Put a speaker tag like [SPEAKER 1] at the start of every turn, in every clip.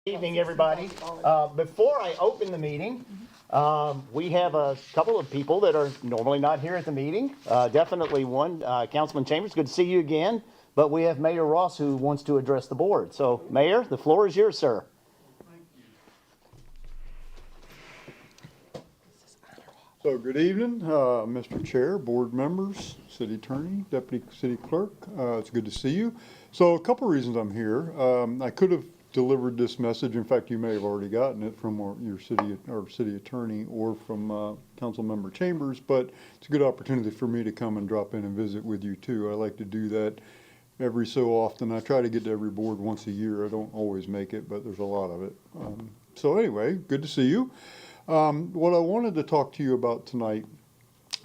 [SPEAKER 1] Evening, everybody. Before I open the meeting, we have a couple of people that are normally not here at the meeting. Definitely one, Councilman Chambers, good to see you again. But we have Mayor Ross who wants to address the board. So, Mayor, the floor is yours, sir.
[SPEAKER 2] So good evening, Mr. Chair, board members, city attorney, deputy city clerk. It's good to see you. So a couple of reasons I'm here. I could have delivered this message. In fact, you may have already gotten it from your city attorney or from council member Chambers, but it's a good opportunity for me to come and drop in and visit with you too. I like to do that every so often. I try to get to every board once a year. I don't always make it, but there's a lot of it. So anyway, good to see you. What I wanted to talk to you about tonight,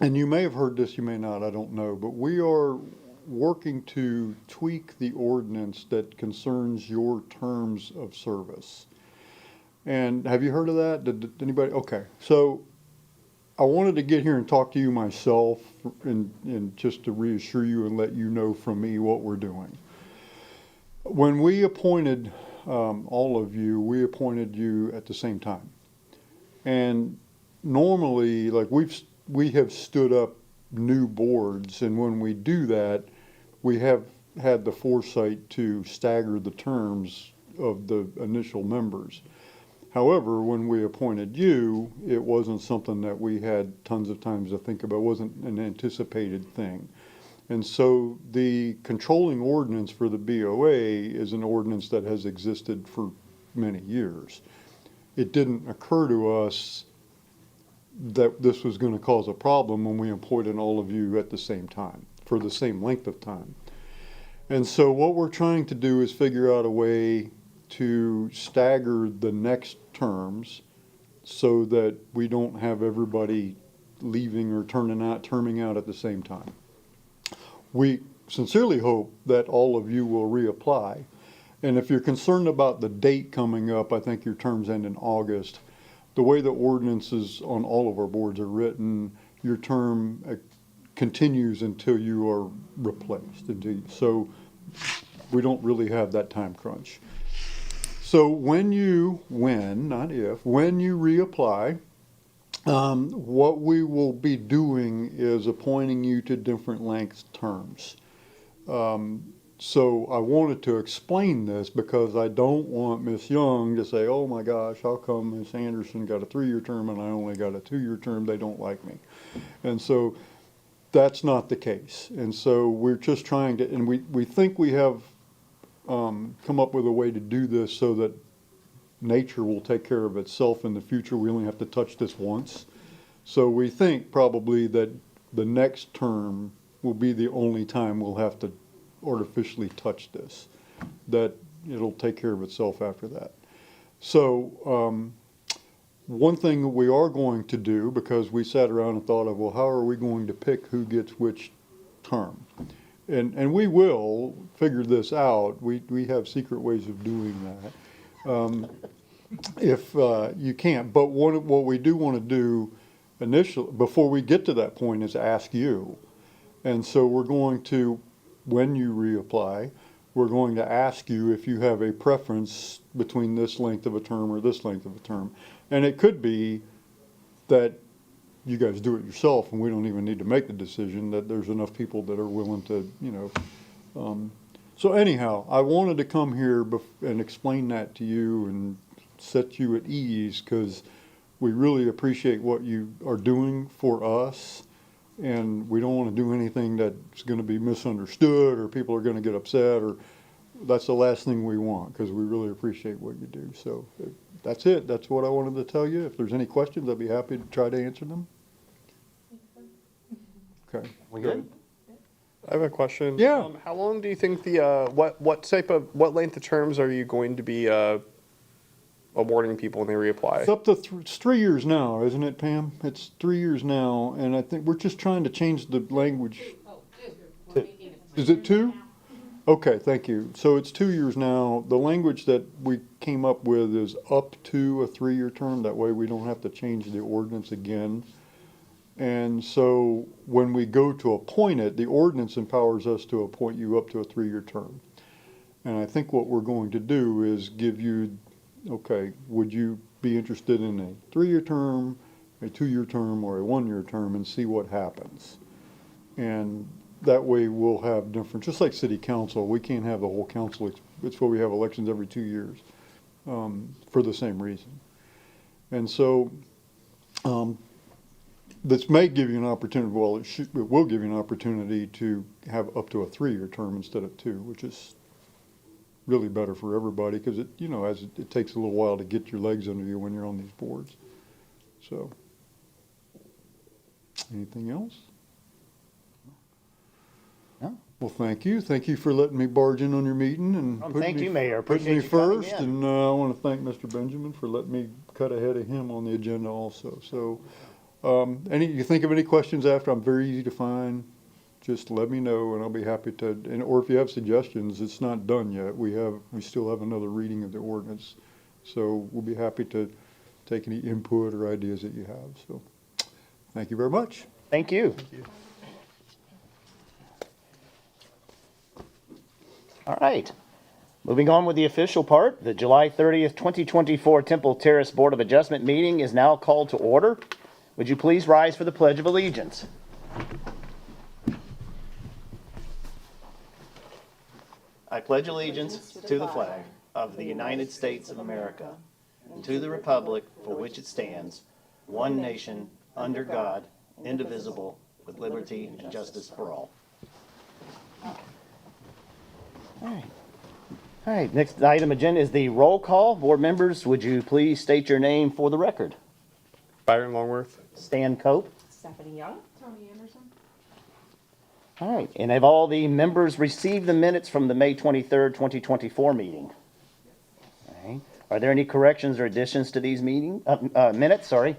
[SPEAKER 2] and you may have heard this, you may not, I don't know, but we are working to tweak the ordinance that concerns your terms of service. And have you heard of that? Did anybody? Okay. So I wanted to get here and talk to you myself and just to reassure you and let you know from me what we're doing. When we appointed all of you, we appointed you at the same time. And normally, like we have stood up new boards, and when we do that, we have had the foresight to stagger the terms of the initial members. However, when we appointed you, it wasn't something that we had tons of times to think about. It wasn't an anticipated thing. And so the controlling ordinance for the BOA is an ordinance that has existed for many years. It didn't occur to us that this was going to cause a problem when we appointed all of you at the same time, for the same length of time. And so what we're trying to do is figure out a way to stagger the next terms so that we don't have everybody leaving or terming out at the same time. We sincerely hope that all of you will reapply. And if you're concerned about the date coming up, I think your terms end in August. The way the ordinances on all of our boards are written, your term continues until you are replaced. So we don't really have that time crunch. So when you reapply, what we will be doing is appointing you to different length terms. So I wanted to explain this because I don't want Miss Young to say, oh my gosh, how come Miss Anderson got a 3-year term and I only got a 2-year term? They don't like me. And so that's not the case. And so we're just trying to, and we think we have come up with a way to do this so that nature will take care of itself in the future. We only have to touch this once. So we think probably that the next term will be the only time we'll have to artificially touch this, that it'll take care of itself after that. So one thing that we are going to do, because we sat around and thought of, well, how are we going to pick who gets which term? And we will figure this out. We have secret ways of doing that. If you can't, but what we do want to do initially, before we get to that point, is ask you. And so we're going to, when you reapply, we're going to ask you if you have a preference between this length of a term or this length of a term. And it could be that you guys do it yourself and we don't even need to make the decision, that there's enough people that are willing to, So anyhow, I wanted to come here and explain that to you and set you at ease, because we really appreciate what you are doing for us. And we don't want to do anything that's going to be misunderstood or people are going to get upset, or that's the last thing we want, because we really appreciate what you do. So that's it. That's what I wanted to tell you. If there's any questions, I'd be happy to try to answer them. Okay.
[SPEAKER 1] We good?
[SPEAKER 3] I have a question.
[SPEAKER 2] Yeah.
[SPEAKER 3] How long do you think what length of terms are you going to be awarding people when they reapply?
[SPEAKER 2] It's up to it's 3 years now, isn't it, Pam? It's 3 years now, and I think we're just trying to change the language. Is it 2? Okay, thank you. So it's 2 years now. The language that we came up with is up to a 3-year term. That way we don't have to change the ordinance again. And so when we go to appoint it, the ordinance empowers us to appoint you up to a 3-year term. And I think what we're going to do is give you okay, would you be interested in a 3-year term, a 2-year term, or a 1-year term, and see what happens? And that way we'll have different, just like city council, we can't have the whole council, it's why we have elections every 2 years, for the same reason. And so, this may give you an opportunity, well, it will give you an opportunity to have up to a 3-year term instead of 2, which is really better for everybody, because it takes a little while to get your legs under you when you're on these boards. So, anything else?
[SPEAKER 1] No.
[SPEAKER 2] Well, thank you. Thank you for letting me barge in on your meeting and
[SPEAKER 1] Thank you, Mayor.
[SPEAKER 2] putting
[SPEAKER 1] Appreciate
[SPEAKER 2] me
[SPEAKER 1] you coming
[SPEAKER 2] first.
[SPEAKER 1] in.
[SPEAKER 2] And I want to thank Mr. Benjamin for letting me cut ahead of him on the agenda also. So, you think of any questions after? I'm very easy to find. Just let me know, and I'll be happy to. Or if you have suggestions, it's not done yet. We still have another reading of the ordinance, so we'll be happy to take any input or ideas that you have. So, thank you very much.
[SPEAKER 1] Thank you. All right. Moving on with the official part, the July 30th, 2024 Temple Terrace Board of Adjustment meeting is now called to order. Would you please rise for the Pledge of Allegiance? I pledge allegiance to the flag of the United States of America and to the republic for which it stands, one nation, under God, indivisible, with liberty and justice for all. All right, next item agenda is the roll call. Board members, would you please state your name for the record?
[SPEAKER 3] Byron Longworth.
[SPEAKER 1] Stan Cope.
[SPEAKER 4] Stephanie Young. Tony Anderson.
[SPEAKER 1] All right, and have all the members received the minutes from the May 23rd, 2024 meeting? All right. Are there any corrections or additions to these minutes? Sorry.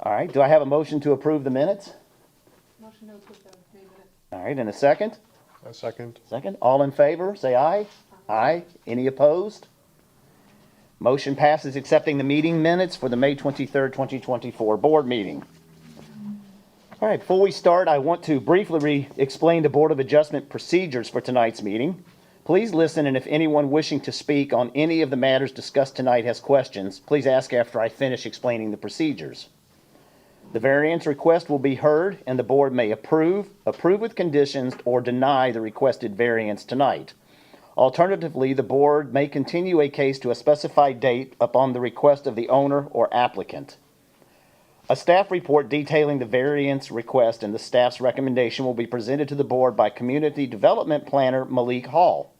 [SPEAKER 1] All right, do I have a motion to approve the minutes?
[SPEAKER 4] Motion to approve the minutes.
[SPEAKER 1] All right, and a second?
[SPEAKER 3] A second.
[SPEAKER 1] Second. All in favor, say aye. Aye. Any opposed? Motion passes accepting the meeting minutes for the May 23rd, 2024 board meeting. All right, before we start, I want to briefly explain the Board of Adjustment procedures for tonight's meeting. Please listen, and if anyone wishing to speak on any of the matters discussed tonight has questions, please ask after I finish explaining the procedures. The variance request will be heard, and the board may approve with conditions, or deny the requested variance tonight. Alternatively, the board may continue a case to a specified date upon the request of the owner or applicant. A staff report detailing the variance request and the staff's recommendation will be presented to the board by Community Development Planner Malik Hall.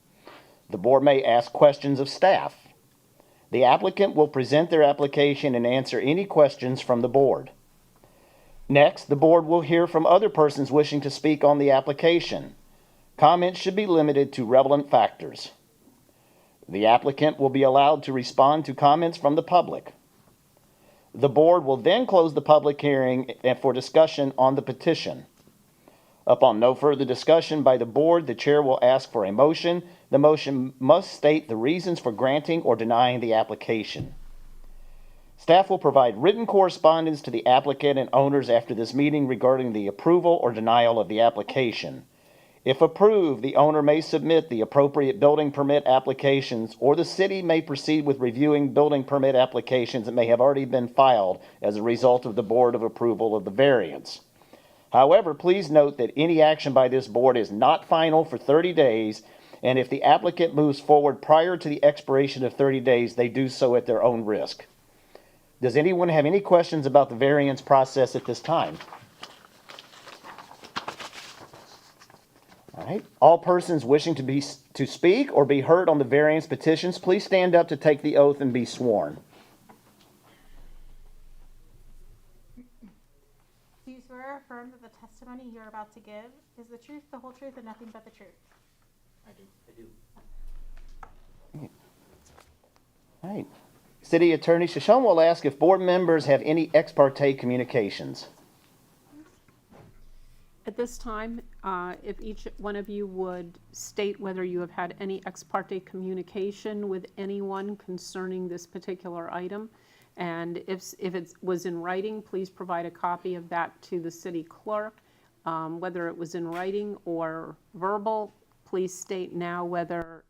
[SPEAKER 1] The board may ask questions of staff. The applicant will present their application and answer any questions from the board. Next, the board will hear from other persons wishing to speak on the application. Comments should be limited to relevant factors. The applicant will be allowed to respond to comments from the public. The board will then close the public hearing for discussion on the petition. Upon no further discussion by the board, the chair will ask for a motion. The motion must state the reasons for granting or denying the application. Staff will provide written correspondence to the applicant and owners after this meeting regarding the approval or denial of the application. If approved, the owner may submit the appropriate building permit applications, or the city may proceed with reviewing building permit applications that may have already been filed as a result of the board of approval of the variance. However, please note that any action by this board is not final for 30 days, and if the applicant moves forward prior to the expiration of 30 days, they do so at their own risk. Does anyone have any questions about the variance process at this time? All right. All persons wishing to speak or be heard on the variance petitions, please stand up to take the oath and be sworn.
[SPEAKER 4] Do you swear or affirm that the testimony you're about to give is the truth, the whole truth, and nothing but the truth?
[SPEAKER 1] I do. All right. City Attorney Shoshone will ask if board members have any ex parte communications.
[SPEAKER 5] At this time, if each one of you would state whether you have had any ex parte communication with anyone concerning this particular item, and if it was in writing, please provide a copy of that to the city clerk. Whether it was in writing or verbal, please state now whether,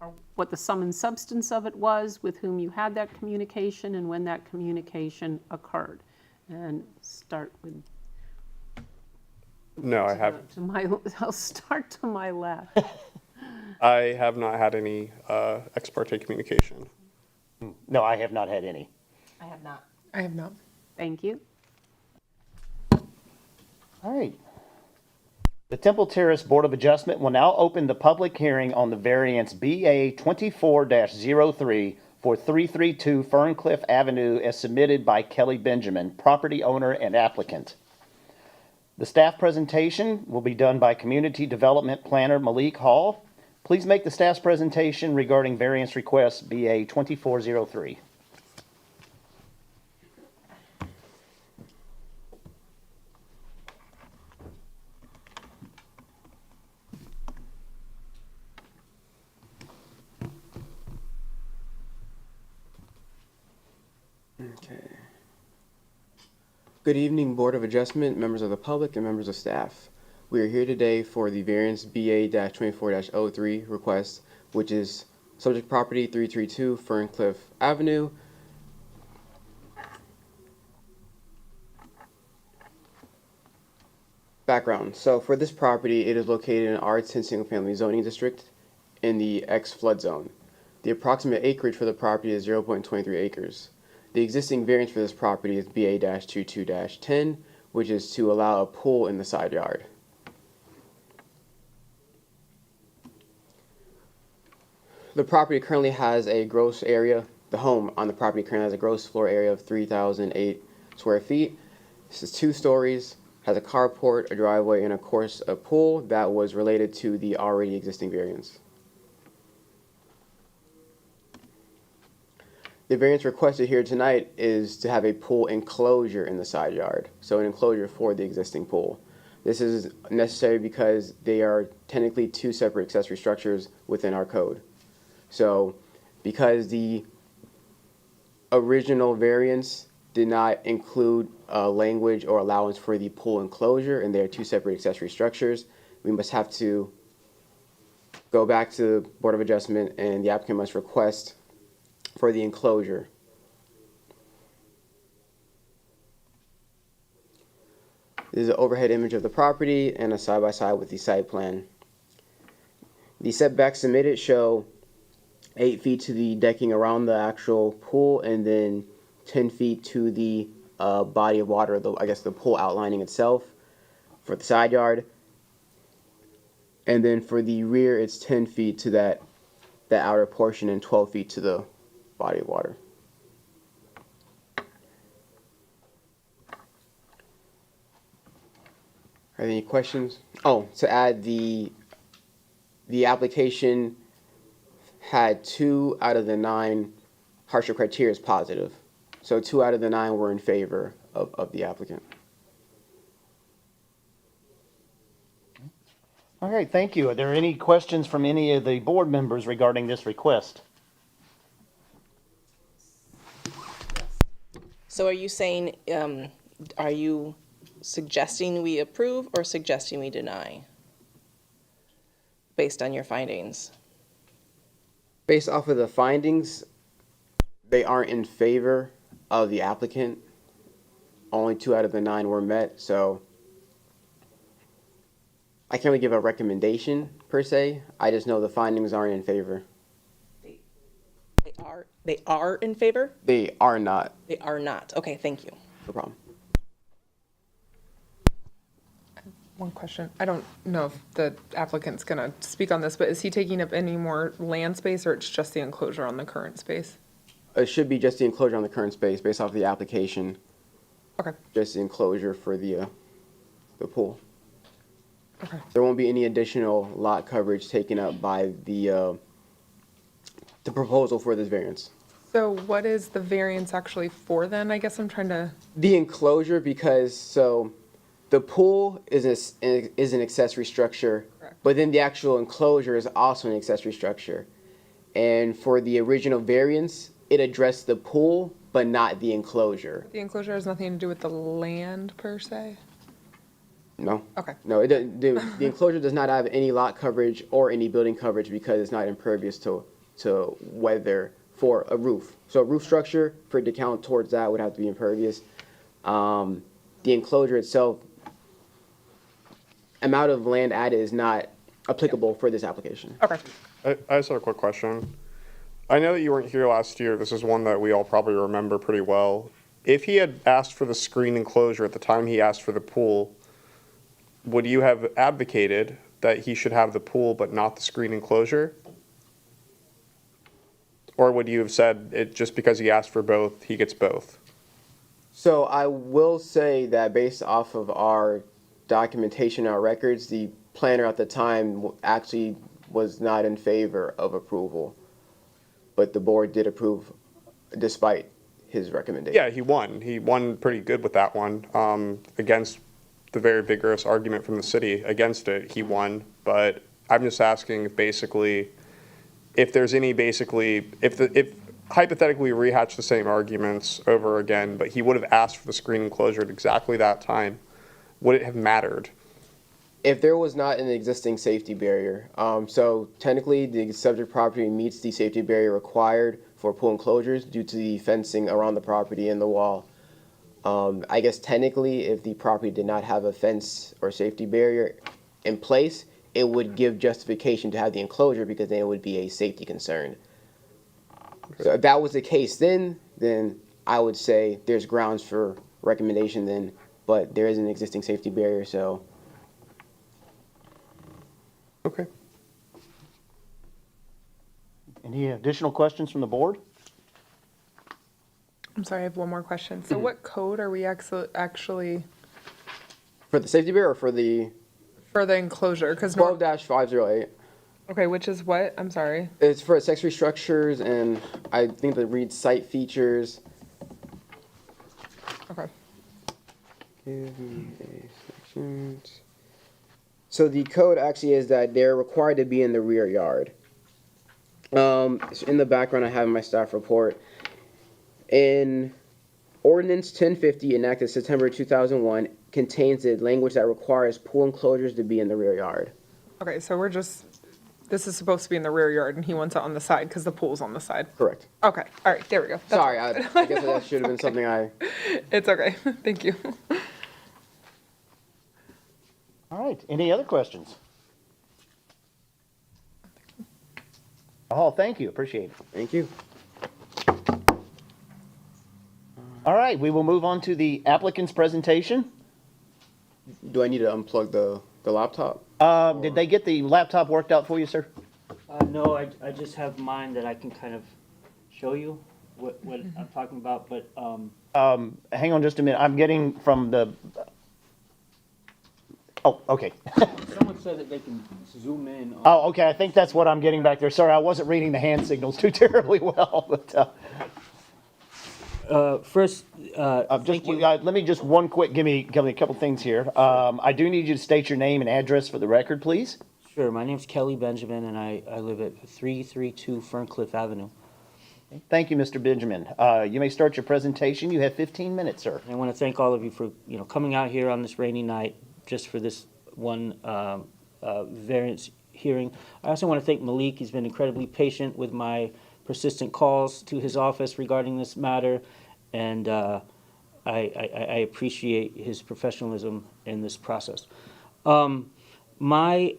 [SPEAKER 5] or what the sum and substance of it was, with whom you had that communication, and when that communication occurred. And start with,
[SPEAKER 3] No, I haven't.
[SPEAKER 5] I'll start to my left.
[SPEAKER 3] I have not had any ex parte communication.
[SPEAKER 1] No, I have not had any.
[SPEAKER 6] I have not.
[SPEAKER 7] I have not.
[SPEAKER 5] Thank you.
[SPEAKER 1] All right. The Temple Terrace Board of Adjustment will now open the public hearing on the variance BA 24-03 for 332 Ferncliff Avenue as submitted by Kelly Benjamin, property owner and applicant. The staff presentation will be done by Community Development Planner Malik Hall. Please make the staff's presentation regarding variance request BA 2403.
[SPEAKER 8] Okay. Good evening, Board of Adjustment, members of the public, and members of staff. We are here today for the variance BA-24-03 request, which is subject property 332 Ferncliff Avenue. Background. So for this property, it is located in R10 single-family zoning district in the X flood zone. The approximate acreage for the property is 0.23 acres. The existing variance for this property is BA-22-10, which is to allow a pool in the side yard. The property currently has a gross area, the home on the property currently has a gross floor area of 3,008 square feet. This is 2 stories, has a carport, a driveway, and of course a pool that was related to the already existing variance. The variance requested here tonight is to have a pool enclosure in the side yard, so an enclosure for the existing pool. This is necessary because they are technically 2 separate accessory structures within our code. So because the original variance did not include language or allowance for the pool enclosure, and they are 2 separate accessory structures, we must have to go back to the Board of Adjustment, and the applicant must request for the enclosure. This is an overhead image of the property and a side-by-side with the site plan. The setbacks submitted show 8 feet to the decking around the actual pool, and then 10 feet to the body of water, I guess the pool outlining itself for the side yard. And then for the rear, it's 10 feet to that outer portion and 12 feet to the body of water. Are there any questions? Oh, to add, the application had 2 out of the 9 hardship criteria as positive. So 2 out of the 9 were in favor of the applicant.
[SPEAKER 1] All right, thank you. Are there any questions from any of the board members regarding this request?
[SPEAKER 6] So are you saying, are you suggesting we approve or suggesting we deny? Based on your findings?
[SPEAKER 8] Based off of the findings, they aren't in favor of the applicant. Only 2 out of the 9 were met, so I can't really give a recommendation per se. I just know the findings aren't in favor.
[SPEAKER 6] They are in favor?
[SPEAKER 8] They are not.
[SPEAKER 6] They are not. Okay, thank you.
[SPEAKER 8] No problem.
[SPEAKER 7] One question. I don't know if the applicant's going to speak on this, but is he taking up any more land space, or it's just the enclosure on the current space?
[SPEAKER 8] It should be just the enclosure on the current space based off the application.
[SPEAKER 7] Okay.
[SPEAKER 8] Just the enclosure for the pool.
[SPEAKER 7] Okay.
[SPEAKER 8] There won't be any additional lot coverage taken up by the proposal for this variance.
[SPEAKER 7] So what is the variance actually for then? I guess I'm trying to.
[SPEAKER 8] The enclosure, because so the pool is an accessory structure,
[SPEAKER 7] Correct.
[SPEAKER 8] but then the actual enclosure is also an accessory structure. And for the original variance, it addressed the pool, but not the enclosure.
[SPEAKER 7] The enclosure has nothing to do with the land per se?
[SPEAKER 8] No.
[SPEAKER 7] Okay.
[SPEAKER 8] No, the enclosure does not have any lot coverage or any building coverage because it's not impervious to weather for a roof. So a roof structure, for it to count towards that, would have to be impervious. The enclosure itself, amount of land added is not applicable for this application.
[SPEAKER 7] Okay.
[SPEAKER 3] I just have a quick question. I know that you weren't here last year. This is one that we all probably remember pretty well. If he had asked for the screen enclosure at the time he asked for the pool, would you have advocated that he should have the pool but not the screen enclosure? Or would you have said it just because he asked for both, he gets both?
[SPEAKER 8] So I will say that based off of our documentation, our records, the planner at the time actually was not in favor of approval. But the board did approve despite his recommendation.
[SPEAKER 3] Yeah, he won. He won pretty good with that one, against the very vigorous argument from the city against it. He won, but I'm just asking if basically, if there's any basically, if hypothetically we rehatch the same arguments over again, but he would have asked for the screen enclosure at exactly that time, would it have mattered?
[SPEAKER 8] If there was not an existing safety barrier, so technically the subject property meets the safety barrier required for pool enclosures due to the fencing around the property and the wall. I guess technically if the property did not have a fence or safety barrier in place, it would give justification to have the enclosure because then it would be a safety concern. So if that was the case then I would say there's grounds for recommendation then, but there is an existing safety barrier, so.
[SPEAKER 3] Okay.
[SPEAKER 1] Any additional questions from the board?
[SPEAKER 7] I'm sorry, I have one more question. So what code are we actually
[SPEAKER 8] For the safety barrier or for the
[SPEAKER 7] for the enclosure? Because
[SPEAKER 8] 12-508?
[SPEAKER 7] okay, which is what? I'm sorry.
[SPEAKER 8] It's for accessory structures and I think that reads site features.
[SPEAKER 7] Okay.
[SPEAKER 8] Give me a second. So the code actually is that they're required to be in the rear yard. In the background, I have my staff report. In Ordinance 1050, enacted September 2001, contains the language that requires pool enclosures to be in the rear yard.
[SPEAKER 7] Okay, so this is supposed to be in the rear yard and he wants it on the side because the pool's on the side.
[SPEAKER 8] Correct.
[SPEAKER 7] Okay, all right, there we go. That's
[SPEAKER 8] Sorry, I guess that should have been something I.
[SPEAKER 7] It's okay. Thank you.
[SPEAKER 1] All right, any other questions? Oh, thank you, appreciate it.
[SPEAKER 8] Thank you.
[SPEAKER 1] All right, we will move on to the applicant's presentation.
[SPEAKER 8] Do I need to unplug the laptop?
[SPEAKER 1] Did they get the laptop worked out for you, sir?
[SPEAKER 9] No, I just have mine that I can kind of show you what I'm talking about, but,
[SPEAKER 1] Hang on just a minute, I'm getting from the, oh, okay.
[SPEAKER 9] someone said that they can zoom in on.
[SPEAKER 1] Oh, okay, I think that's what I'm getting back there. Sorry, I wasn't reading the hand signals too terribly well, but,
[SPEAKER 9] First,
[SPEAKER 1] just,
[SPEAKER 9] thank you.
[SPEAKER 1] let me just one quick, give me a couple things here. I do need you to state your name and address for the record, please.
[SPEAKER 9] Sure, my name's Kelly Benjamin, and I live at 332 Ferncliff Avenue.
[SPEAKER 1] Thank you, Mr. Benjamin. You may start your presentation. You have 15 minutes, sir.
[SPEAKER 9] I want to thank all of you for, coming out here on this rainy night just for this one variance hearing. I also want to thank Malik. He's been incredibly patient with my persistent calls to his office regarding this matter, and I appreciate his professionalism in this process. My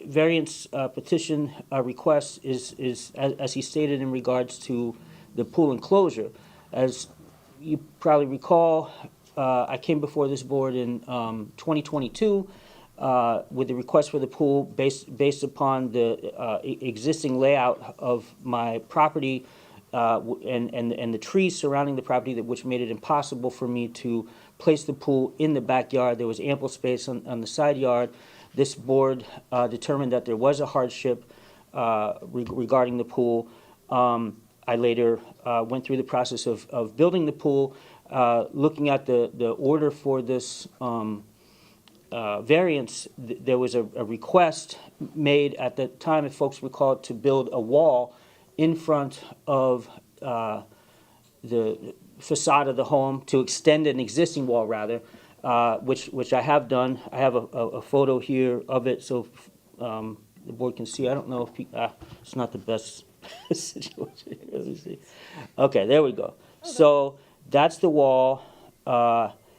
[SPEAKER 9] variance petition request is as he stated in regards to the pool enclosure. As you probably recall, I came before this board in 2022 with the request for the pool based upon the existing layout of my property and the trees surrounding the property, which made it impossible for me to place the pool in the backyard. There was ample space on the side yard. This board determined that there was a hardship regarding the pool. I later went through the process of building the pool, looking at the order for this variance. There was a request made at the time, if folks recall, to build a wall in front of the facade of the home, to extend an existing wall rather. which I have done. I have a photo here of it, so the board can see. I don't know if it's not the best situation. Let me see. Okay, there we go. So that's the wall.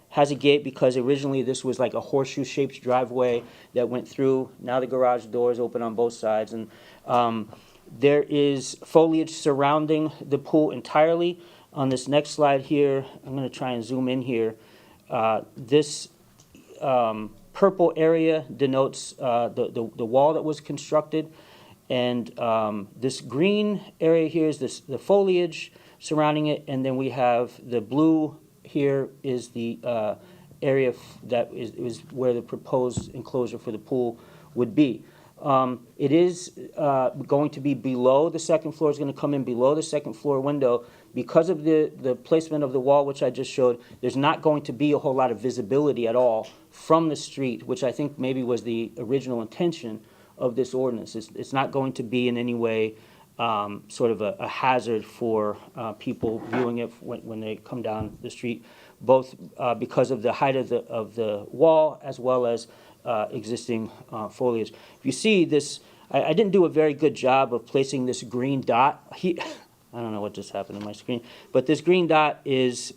[SPEAKER 9] Has a gate because originally this was like a horseshoe-shaped driveway that went through. Now the garage doors open on both sides, and there is foliage surrounding the pool entirely. On this next slide here, I'm going to try and zoom in here. This purple area denotes the wall that was constructed, and this green area here is the foliage surrounding it, and then we have the blue here is the area that is where the proposed enclosure for the pool would be. It is going to be below the second floor, is going to come in below the second floor window. Because of the placement of the wall, which I just showed, there's not going to be a whole lot of visibility at all from the street, which I think maybe was the original intention of this ordinance. It's not going to be in any way sort of a hazard for people viewing it when they come down the street, both because of the height of the wall as well as existing foliage. If you see this, I didn't do a very good job of placing this green dot. I don't know what just happened to my screen, but this green dot is,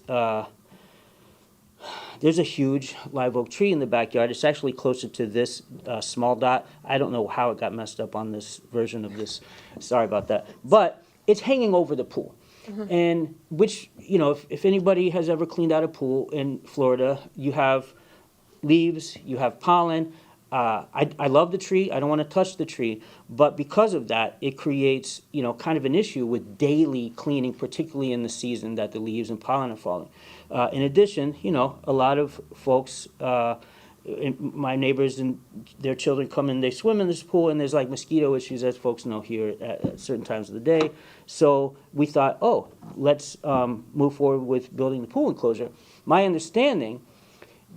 [SPEAKER 9] there's a huge live oak tree in the backyard. It's actually closer to this small dot. I don't know how it got messed up on this version of this. Sorry about that. But it's hanging over the pool. And which, you know, if anybody has ever cleaned out a pool in Florida, you have leaves, you have pollen. I love the tree. I don't want to touch the tree. But because of that, it creates, you know, kind of an issue with daily cleaning, particularly in the season that the leaves and pollen are falling. In addition, you know, a lot of folks, my neighbors and their children come in, they swim in this pool, and there's like mosquito issues, as folks know here at certain times of the day. So we thought, oh, let's move forward with building the pool enclosure. My understanding,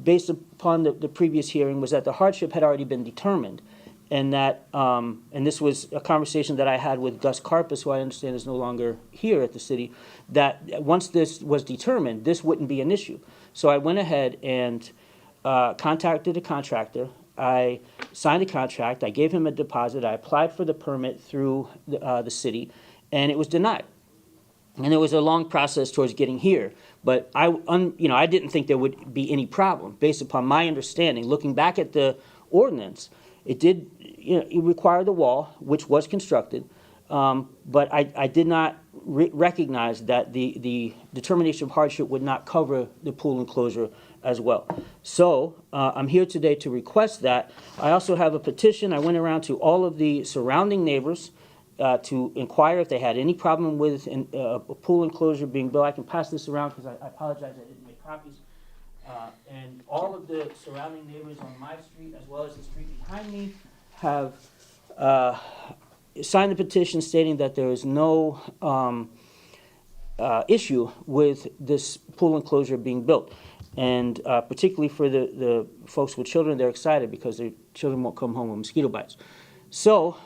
[SPEAKER 9] based upon the previous hearing, was that the hardship had already been determined, and that, and this was a conversation that I had with Gus Karpus, who I understand is no longer here at the city, that once this was determined, this wouldn't be an issue. So I went ahead and contacted a contractor. I signed a contract. I gave him a deposit. I applied for the permit through the city, and it was denied. And there was a long process towards getting here. But I didn't think there would be any problem based upon my understanding. Looking back at the ordinance, it did, it required the wall, which was constructed. But I did not recognize that the determination of hardship would not cover the pool enclosure as well. So I'm here today to request that. I also have a petition. I went around to all of the surrounding neighbors to inquire if they had any problem with a pool enclosure being built. I can pass this around because I apologize I didn't make copies. And all of the surrounding neighbors on my street, as well as the street behind me, have signed the petition stating that there is no issue with this pool enclosure being built. And particularly for the folks with children, they're excited because their children won't come home with mosquito bites. So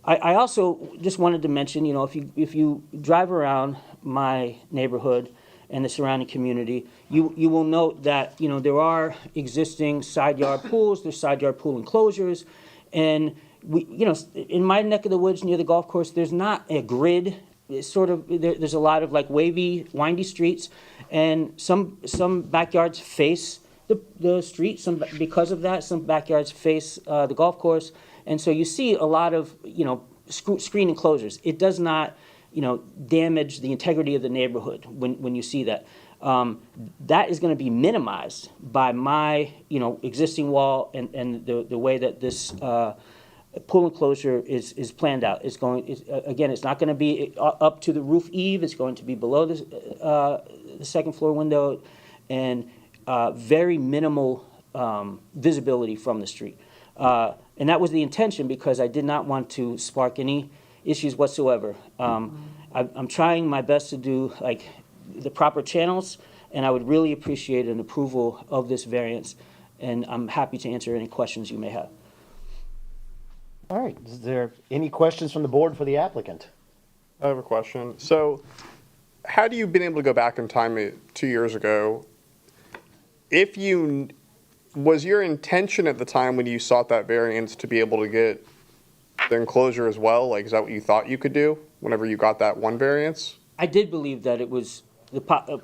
[SPEAKER 9] I also just wanted to mention, if you drive around my neighborhood and the surrounding community, you will note that, there are existing side yard pools, there's side yard pool enclosures, and in my neck of the woods near the golf course, there's not a grid. It's sort of, there's a lot of like wavy, windy streets, and some backyards face the street. Because of that, some backyards face the golf course, and so you see a lot of screen enclosures. It does not damage the integrity of the neighborhood when you see that. That is going to be minimized by my existing wall and the way that this pool enclosure is planned out. Again, it's not going to be up to the roof eave. It's going to be below the second floor window, and very minimal visibility from the street. And that was the intention, because I did not want to spark any issues whatsoever. I'm trying my best to do the proper channels, and I would really appreciate an approval of this variance, and I'm happy to answer any questions you may have.
[SPEAKER 1] All right, is there any questions from the board for the applicant?
[SPEAKER 3] I have a question. So, had you been able to go back in time 2 years ago, if you, was your intention at the time when you sought that variance to be able to get the enclosure as well? Like, is that what you thought you could do whenever you got that one variance?
[SPEAKER 9] I did believe that it was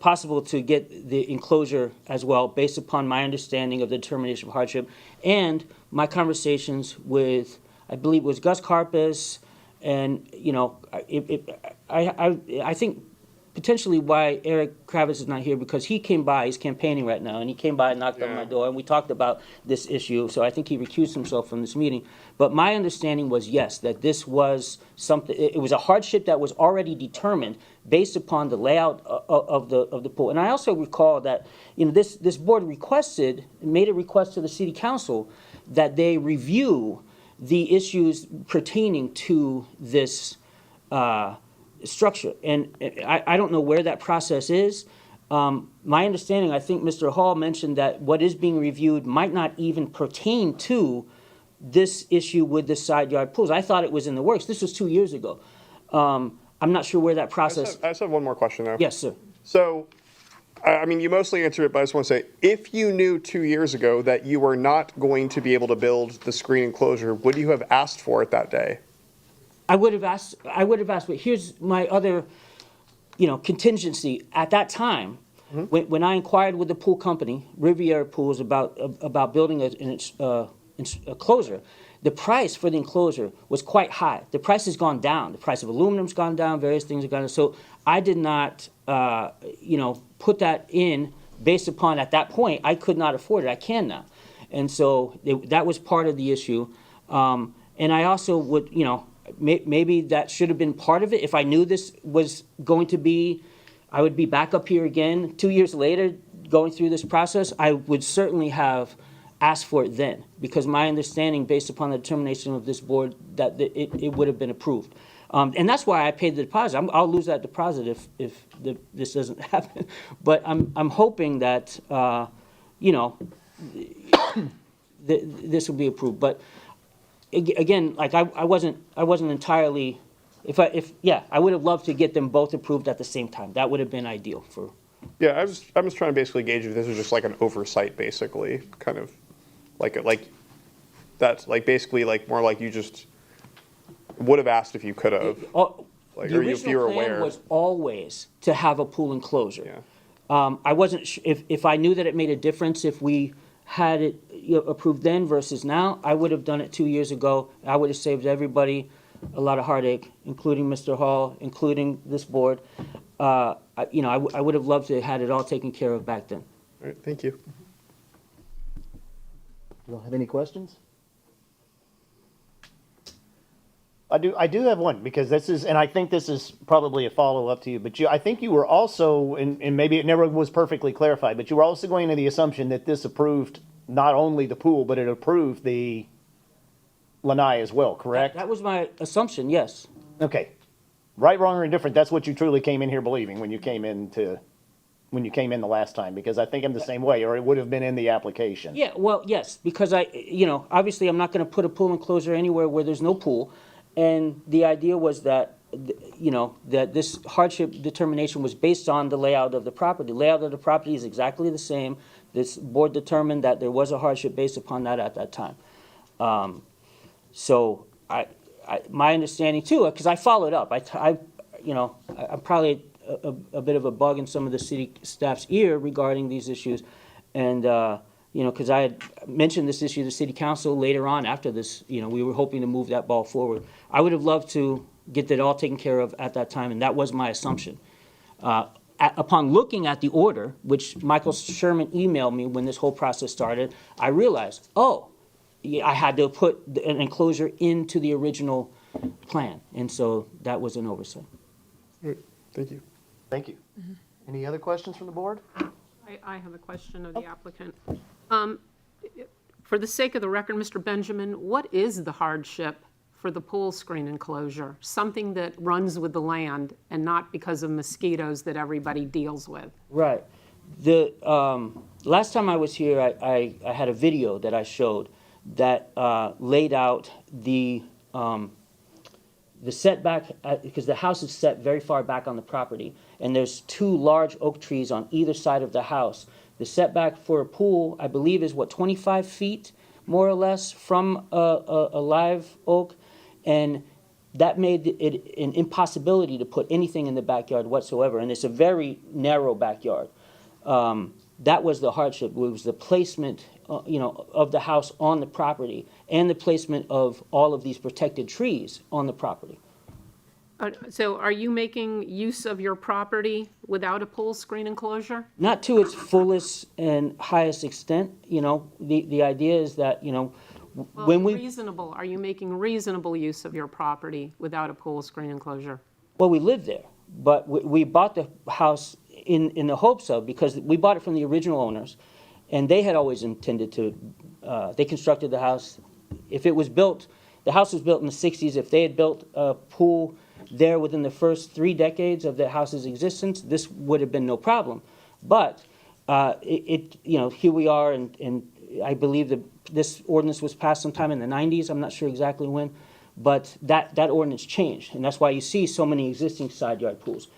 [SPEAKER 9] possible to get the enclosure as well, based upon my understanding of the determination of hardship and my conversations with, I believe it was Gus Carpus, and, you know, I think potentially why Eric Kravitz is not here, because he came by, he's campaigning right now, and he came by and knocked on my door, and we talked about this issue, so I think he recused himself from this meeting. But my understanding was, yes, that this was something, it was a hardship that was already determined based upon the layout of the pool. And I also recall that, you know, this board made a request to the city council that they review the issues pertaining to this structure. And I don't know where that process is. My understanding, I think Mr. Hall mentioned that what is being reviewed might not even pertain to this issue with the side yard pools. I thought it was in the works. This was 2 years ago. I'm not sure where that process.
[SPEAKER 3] I just have one more question though.
[SPEAKER 9] Yes, sir.
[SPEAKER 3] So, I mean, you mostly answered it, but I just want to say, if you knew 2 years ago that you were not going to be able to build the screen enclosure, would you have asked for it that day?
[SPEAKER 9] I would have asked, but here's my other, you know, contingency. At that time, when I inquired with the pool company, Riviera Pools, about building an enclosure, the price for the enclosure was quite high. The price has gone down. The price of aluminum's gone down, various things have gone down. So I did not, you know, put that in based upon, at that point, I could not afford it. I can now. And so that was part of the issue. And I also would, you know, maybe that should have been part of it. If I knew this was going to be, I would be back up here again 2 years later going through this process. I would certainly have asked for it then, because my understanding, based upon the determination of this board, that it would have been approved. And that's why I paid the deposit. I'll lose that deposit if this doesn't happen. But I'm hoping that, you know, this will be approved. But again, like I wasn't entirely, I would have loved to get them both approved at the same time. That would have been ideal for.
[SPEAKER 3] Yeah, I'm just trying to basically gauge if this was just like an oversight, basically, kind of like that's like basically like more like you just would have asked if you could have. Like,
[SPEAKER 9] The
[SPEAKER 3] or if you were
[SPEAKER 9] original plan
[SPEAKER 3] aware.
[SPEAKER 9] was always to have a pool enclosure.
[SPEAKER 3] Yeah.
[SPEAKER 9] I wasn't, if I knew that it made a difference if we had it approved then versus now, I would have done it 2 years ago. I would have saved everybody a lot of heartache, including Mr. Hall, including this board. I would have loved to have had it all taken care of back then.
[SPEAKER 3] All right, thank you.
[SPEAKER 1] You don't have any questions? I do have one, because this is, and I think this is probably a follow-up to you, but I think you were also, and maybe it never was perfectly clarified, but you were also going to the assumption that this approved not only the pool, but it approved the lanai as well, correct?
[SPEAKER 9] That was my assumption, yes.
[SPEAKER 1] Okay. Right, wrong, or indifferent, that's what you truly came in here believing when you came in the last time, because I think I'm the same way, or it would have been in the application.
[SPEAKER 9] Yeah, well, yes, because obviously I'm not gonna put a pool enclosure anywhere where there's no pool. And the idea was that, that this hardship determination was based on the layout of the property. Layout of the property is exactly the same. This board determined that there was a hardship based upon that at that time. So my understanding too, because I followed up, I'm probably a bit of a bug in some of the city staff's ear regarding these issues. And, because I had mentioned this issue to the city council later on after this, we were hoping to move that ball forward. I would have loved to get that all taken care of at that time, and that was my assumption. Upon looking at the order, which Michael Sherman emailed me when this whole process started, I realized, I had to put an enclosure into the original plan, and so that was an oversight.
[SPEAKER 3] All right, thank you.
[SPEAKER 1] Thank you. Any other questions from the board?
[SPEAKER 5] I have a question of the applicant. For the sake of the record, Mr. Benjamin, what is the hardship for the pool screen enclosure? Something that runs with the land and not because of mosquitoes that everybody deals with?
[SPEAKER 9] Right. The last time I was here, I had a video that I showed that laid out the setback, because the house is set very far back on the property, and there's two large oak trees on either side of the house The setback for a pool, I believe, is what, 25 feet, more or less, from a live oak? And that made it an impossibility to put anything in the backyard whatsoever, and it's a very narrow backyard. That was the hardship, was the placement, of the house on the property, and the placement of all of these protected trees on the property.
[SPEAKER 5] So are you making use of your property without a pool screen enclosure?
[SPEAKER 9] Not to its fullest and highest extent, the idea is that, when we,
[SPEAKER 5] Reasonable, are you making reasonable use of your property without a pool screen enclosure?
[SPEAKER 9] well, we live there, but we bought the house in the hopes of, because we bought it from the original owners, and they had always intended to, they constructed the house. If it was built, the house was built in the 60s, if they had built a pool there within the first 3 decades of the house's existence, this would have been no problem. But here we are, and I believe that this ordinance was passed sometime in the 90s, I'm not sure exactly when, but that ordinance changed, and that's why you see so many existing side yard pools.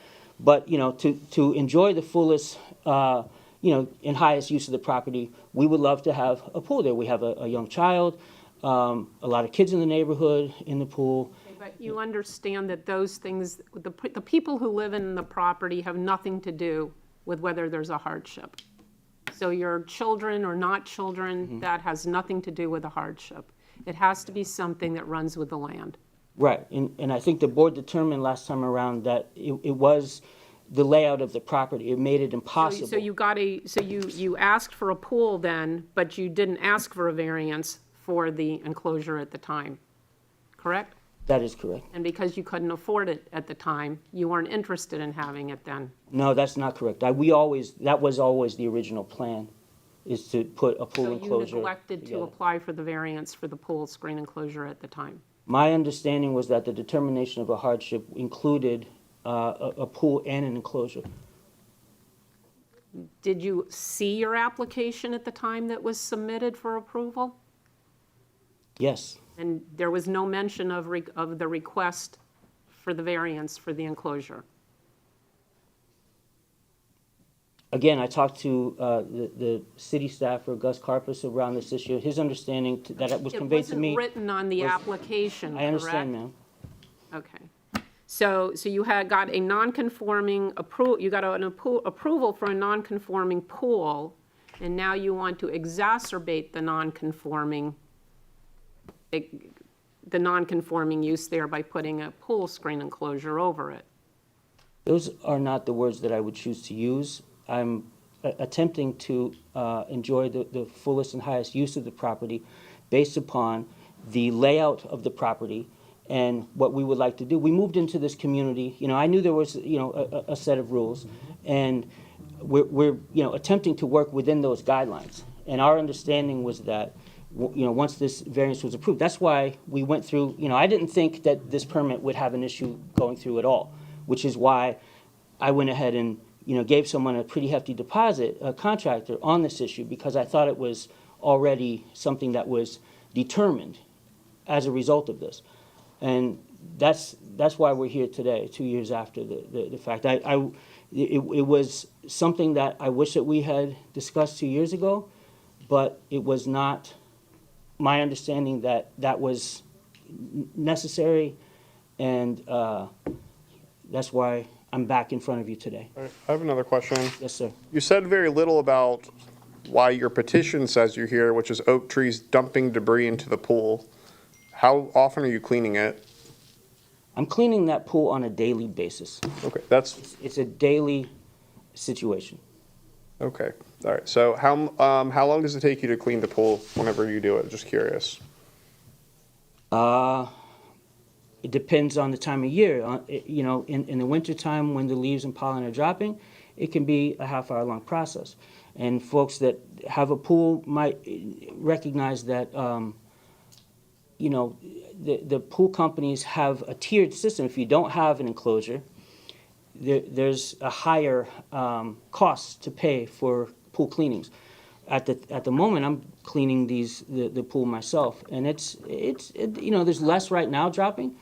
[SPEAKER 9] But, to enjoy the fullest, and highest use of the property, we would love to have a pool there. We have a young child, a lot of kids in the neighborhood in the pool.
[SPEAKER 5] But you understand that those things, the people who live in the property have nothing to do with whether there's a hardship. So your children or not children, that has nothing to do with a hardship. It has to be something that runs with the land.
[SPEAKER 9] Right, and I think the board determined last time around that it was the layout of the property. It made it impossible.
[SPEAKER 5] So you asked for a pool then, but you didn't ask for a variance for the enclosure at the time, correct?
[SPEAKER 9] That is correct.
[SPEAKER 5] And because you couldn't afford it at the time, you weren't interested in having it then?
[SPEAKER 9] No, that's not correct. That was always the original plan, is to put a pool enclosure
[SPEAKER 5] So you neglected to
[SPEAKER 9] together.
[SPEAKER 5] apply for the variance for the pool screen enclosure at the time?
[SPEAKER 9] My understanding was that the determination of a hardship included a pool and an enclosure.
[SPEAKER 5] Did you see your application at the time that was submitted for approval?
[SPEAKER 9] Yes,
[SPEAKER 5] And there was no mention of the request for the variance for the enclosure?
[SPEAKER 9] again, I talked to the city staffer, Gus Carpus, around this issue. His understanding that it was conveyed to me.
[SPEAKER 5] It wasn't written on the application, correct?
[SPEAKER 9] I understand, ma'am.
[SPEAKER 5] Okay. So you had got a non-conforming you got an approval for a non-conforming pool, and now you want to exacerbate the non-conforming use there by putting a pool screen enclosure over it.
[SPEAKER 9] Those are not the words that I would choose to use. I'm attempting to enjoy the fullest and highest use of the property based upon the layout of the property and what we would like to do. We moved into this community, I knew there was, a set of rules, and we're attempting to work within those guidelines. And our understanding was that, once this variance was approved, that's why we went through, I didn't think that this permit would have an issue going through at all, which is why I went ahead and, gave someone a pretty hefty deposit, a contractor, on this issue, because I thought it was already something that was determined as a result of this. And that's why we're here today, 2 years after the fact. It was something that I wish that we had discussed 2 years ago, but it was not my understanding that that was necessary, and that's why I'm back in front of you today.
[SPEAKER 3] All right, I have another question.
[SPEAKER 9] Yes, sir.
[SPEAKER 3] You said very little about why your petition says you're here, which is oak trees dumping debris into the pool. How often are you cleaning it?
[SPEAKER 9] I'm cleaning that pool on a daily basis.
[SPEAKER 3] Okay, that's,
[SPEAKER 9] It's a daily situation.
[SPEAKER 3] okay. All right, so how long does it take you to clean the pool whenever you do it? Just curious.
[SPEAKER 9] It depends on the time of year. In the wintertime, when the leaves and pollen are dropping, it can be a half-hour-long process. And folks that have a pool might recognize that, the pool companies have a tiered system. If you don't have an enclosure, there's a higher cost to pay for pool cleanings. At the moment, I'm cleaning the pool myself, and it's there's less right now dropping.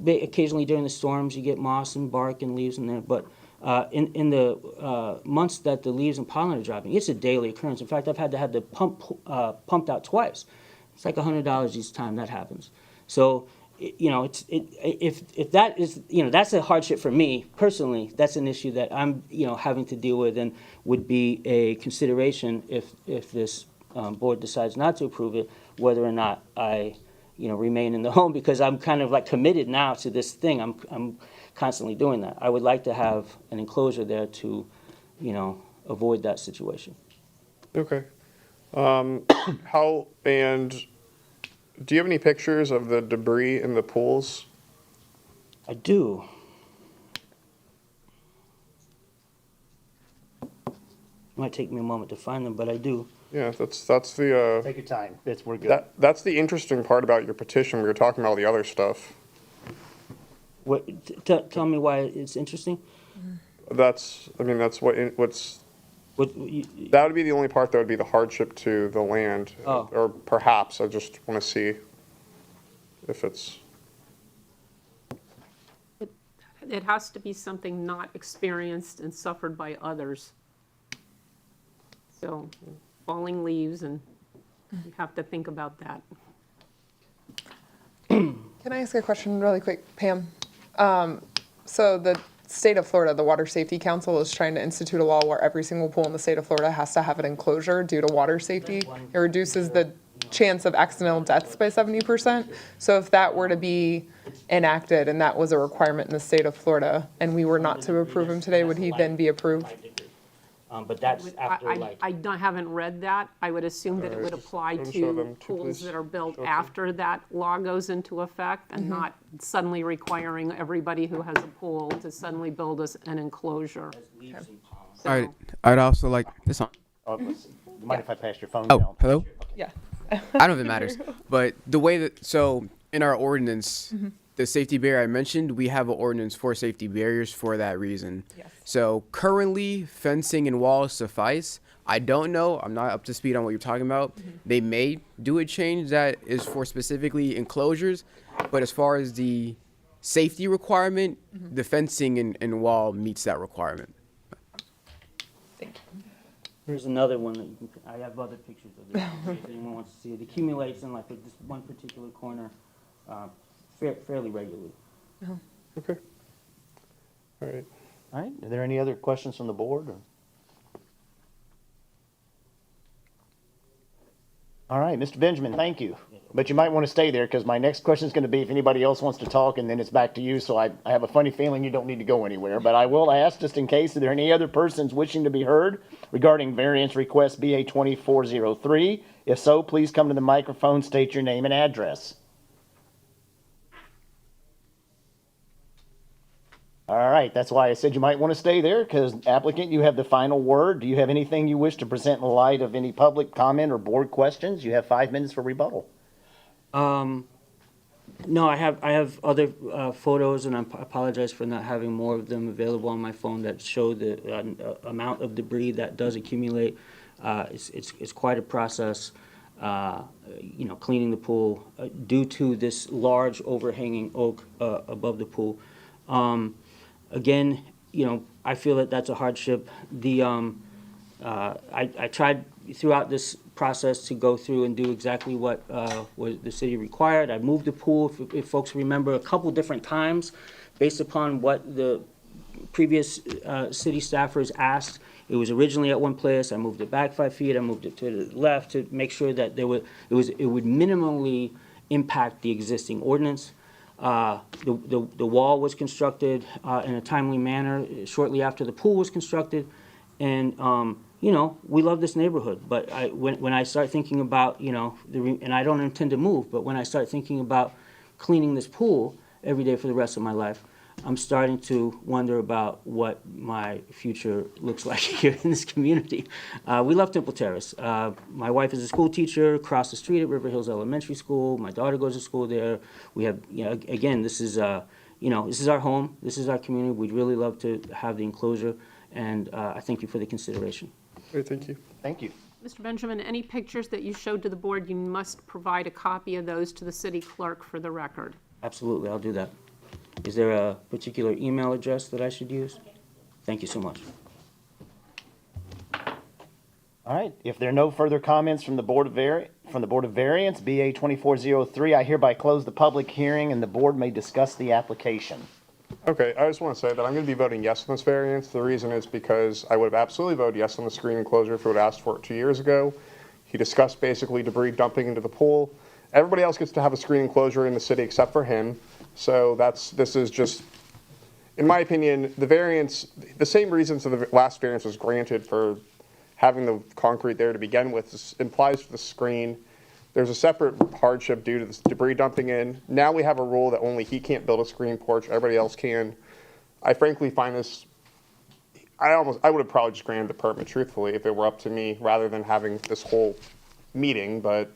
[SPEAKER 9] Occasionally during the storms, you get moss and bark and leaves in there, but In the months that the leaves and pollen are dropping, it's a daily occurrence. In fact, I've had to have the pump pumped out twice. It's like $100 each time that happens. So, if that is, that's a hardship for me personally. That's an issue that I'm, having to deal with, and would be a consideration if this board decides not to approve it, whether or not I, remain in the home, because I'm kind of like committed now to this thing. I'm constantly doing that. I would like to have an enclosure there to, avoid that situation.
[SPEAKER 3] Okay. Do you have any pictures of the debris in the pools?
[SPEAKER 9] I do. Might take me a moment to find them, but I do.
[SPEAKER 3] Yeah, that's the,
[SPEAKER 1] Take your time. We're good.
[SPEAKER 3] that's the interesting part about your petition. We were talking about all the other stuff.
[SPEAKER 9] What? Tell me why it's interesting.
[SPEAKER 3] That's
[SPEAKER 9] What?
[SPEAKER 3] that would be the only part that would be the hardship to the land.
[SPEAKER 9] Oh.
[SPEAKER 3] Or perhaps, I just want to see if it's,
[SPEAKER 5] It has to be something not experienced and suffered by others. So, falling leaves, and you have to think about that.
[SPEAKER 7] Can I ask a question really quick, Pam? So the state of Florida, the Water Safety Council is trying to institute a law where every single pool in the state of Florida has to have an enclosure due to water safety. It reduces the chance of accidental deaths by 70%. So if that were to be enacted and that was a requirement in the state of Florida and we were not to approve him today, would he then be approved?
[SPEAKER 9] But that's after
[SPEAKER 5] Haven't read that. I would assume that it would apply
[SPEAKER 3] Can you show
[SPEAKER 5] to
[SPEAKER 3] them too,
[SPEAKER 5] pools
[SPEAKER 3] please?
[SPEAKER 5] that are built
[SPEAKER 3] Show them.
[SPEAKER 5] after that law goes into effect, and not suddenly requiring everybody who has a pool to suddenly build an enclosure. So-
[SPEAKER 10] I'd also like this on.
[SPEAKER 1] Oh, listen, you mind if I pass your phone
[SPEAKER 10] Oh,
[SPEAKER 1] down?
[SPEAKER 10] hello.
[SPEAKER 7] Yeah.
[SPEAKER 10] I don't know if it matters, but the way that in our ordinance, the safety barrier I mentioned, we have an ordinance for safety barriers for that reason.
[SPEAKER 7] Yes.
[SPEAKER 10] So currently, fencing and walls suffice. I don't know. I'm not up to speed on what you're talking about. They may do a change that is for specifically enclosures, but as far as the safety requirement, the fencing and wall meets that requirement.
[SPEAKER 7] Thank you.
[SPEAKER 9] Here's another one. I have other pictures of this. If anyone wants to see it, it accumulates in like this one particular corner fairly regularly.
[SPEAKER 3] okay. All right.
[SPEAKER 1] All right, are there any other questions from the board? All right, Mr. Benjamin, thank you. But you might want to stay there, because my next question is going to be if anybody else wants to talk, and then it's back to you, so I have a funny feeling you don't need to go anywhere. But I will ask, just in case, are there any other persons wishing to be heard regarding variance request BA 2403? If so, please come to the microphone, state your name and address. All right, that's why I said you might want to stay there, because applicant, you have the final word. Do you have anything you wish to present in light of any public comment or board questions? You have 5 minutes for rebuttal.
[SPEAKER 9] No, I have other photos, and I apologize for not having more of them available on my phone that show the amount of debris that does accumulate. It's quite a process, cleaning the pool due to this large overhanging oak above the pool. Again, I feel that that's a hardship. I tried throughout this process to go through and do exactly what the city required. I moved the pool, if folks remember, a couple different times based upon what the previous city staffers asked. It was originally at one place. I moved it back 5 feet. I moved it to the left to make sure that it would minimally impact the existing ordinance. The wall was constructed in a timely manner shortly after the pool was constructed, and we love this neighborhood. But when I start thinking about and I don't intend to move, but when I start thinking about cleaning this pool every day for the rest of my life, I'm starting to wonder about what my future looks like here in this community. We love Temple Terrace. My wife is a school teacher across the street at River Hills Elementary School. My daughter goes to school there. We have, again, this is our home. This is our community. We'd really love to have the enclosure, and I thank you for the consideration.
[SPEAKER 3] Great, thank you.
[SPEAKER 1] Thank you.
[SPEAKER 5] Mr. Benjamin, any pictures that you showed to the board, you must provide a copy of those to the city clerk for the record.
[SPEAKER 9] Absolutely, I'll do that. Is there a particular email address that I should use? Thank you so much.
[SPEAKER 1] All right, if there are no further comments from the Board of Variance, BA 2403, I hereby close the public hearing and the board may discuss the application.
[SPEAKER 3] Okay, I just want to say that I'm going to be voting yes on this variance. The reason is because I would have absolutely voted yes on the screen enclosure if he would have asked for it 2 years ago. He discussed basically debris dumping into the pool. Everybody else gets to have a screen enclosure in the city except for him. So this is just, in my opinion, the variance, the same reasons that the last variance was granted for having the concrete there to begin with implies for the screen. There's a separate hardship due to the debris dumping in. Now we have a rule that only he can't build a screen porch, everybody else can. I frankly find this, I would have probably just granted the permit truthfully if it were up to me rather than having this whole meeting, but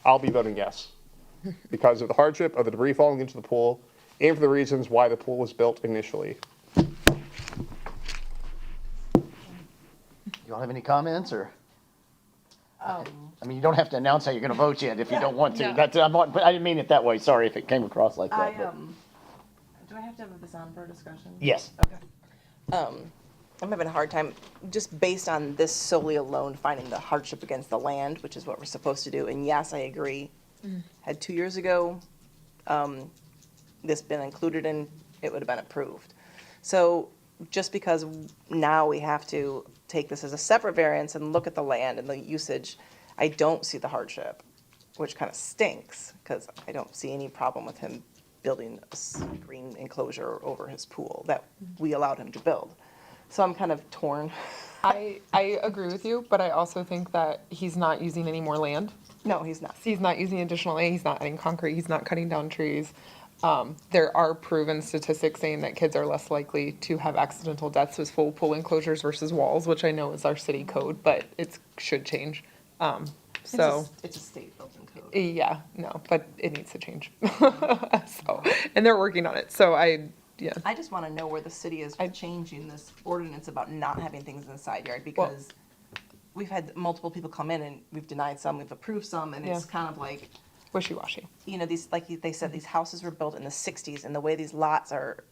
[SPEAKER 3] I'll be voting yes. Because of the hardship of the debris falling into the pool and for the reasons why the pool was built initially.
[SPEAKER 1] You all have any comments or? I mean, you don't have to announce how you're going to vote yet if you don't want to.
[SPEAKER 6] Yeah.
[SPEAKER 1] But I didn't mean it that way. Sorry if it came across like that. but-
[SPEAKER 6] Do I have to have this on for a discussion?
[SPEAKER 1] Yes.
[SPEAKER 6] Okay. I'm having a hard time, just based on this solely alone, finding the hardship against the land, which is what we're supposed to do. And yes, I agree. Had 2 years ago, this been included in, it would have been approved. So just because now we have to take this as a separate variance and look at the land and the usage, I don't see the hardship, which kind of stinks, because I don't see any problem with him building a screen enclosure over his pool that we allowed him to build. So I'm kind of torn.
[SPEAKER 7] I agree with you, but I also think that he's not using any more land.
[SPEAKER 6] No, he's not.
[SPEAKER 7] He's not using additional land, he's not adding concrete, he's not cutting down trees. There are proven statistics saying that kids are less likely to have accidental deaths with full pool enclosures versus walls, which I know is our city code, but it should change. So,
[SPEAKER 6] It's a state building code.
[SPEAKER 7] yeah, no, but it needs to change. So, and they're working on it, so yeah.
[SPEAKER 6] I just want to know where the city is changing this ordinance about not having things in the side yard, because we've had multiple people come in and we've denied some, we've approved some, and it's
[SPEAKER 7] Yeah.
[SPEAKER 6] kind of like,
[SPEAKER 7] Wishy-washy.
[SPEAKER 6] you know, these, like they said, these houses were built in the 60s, and the way these lots are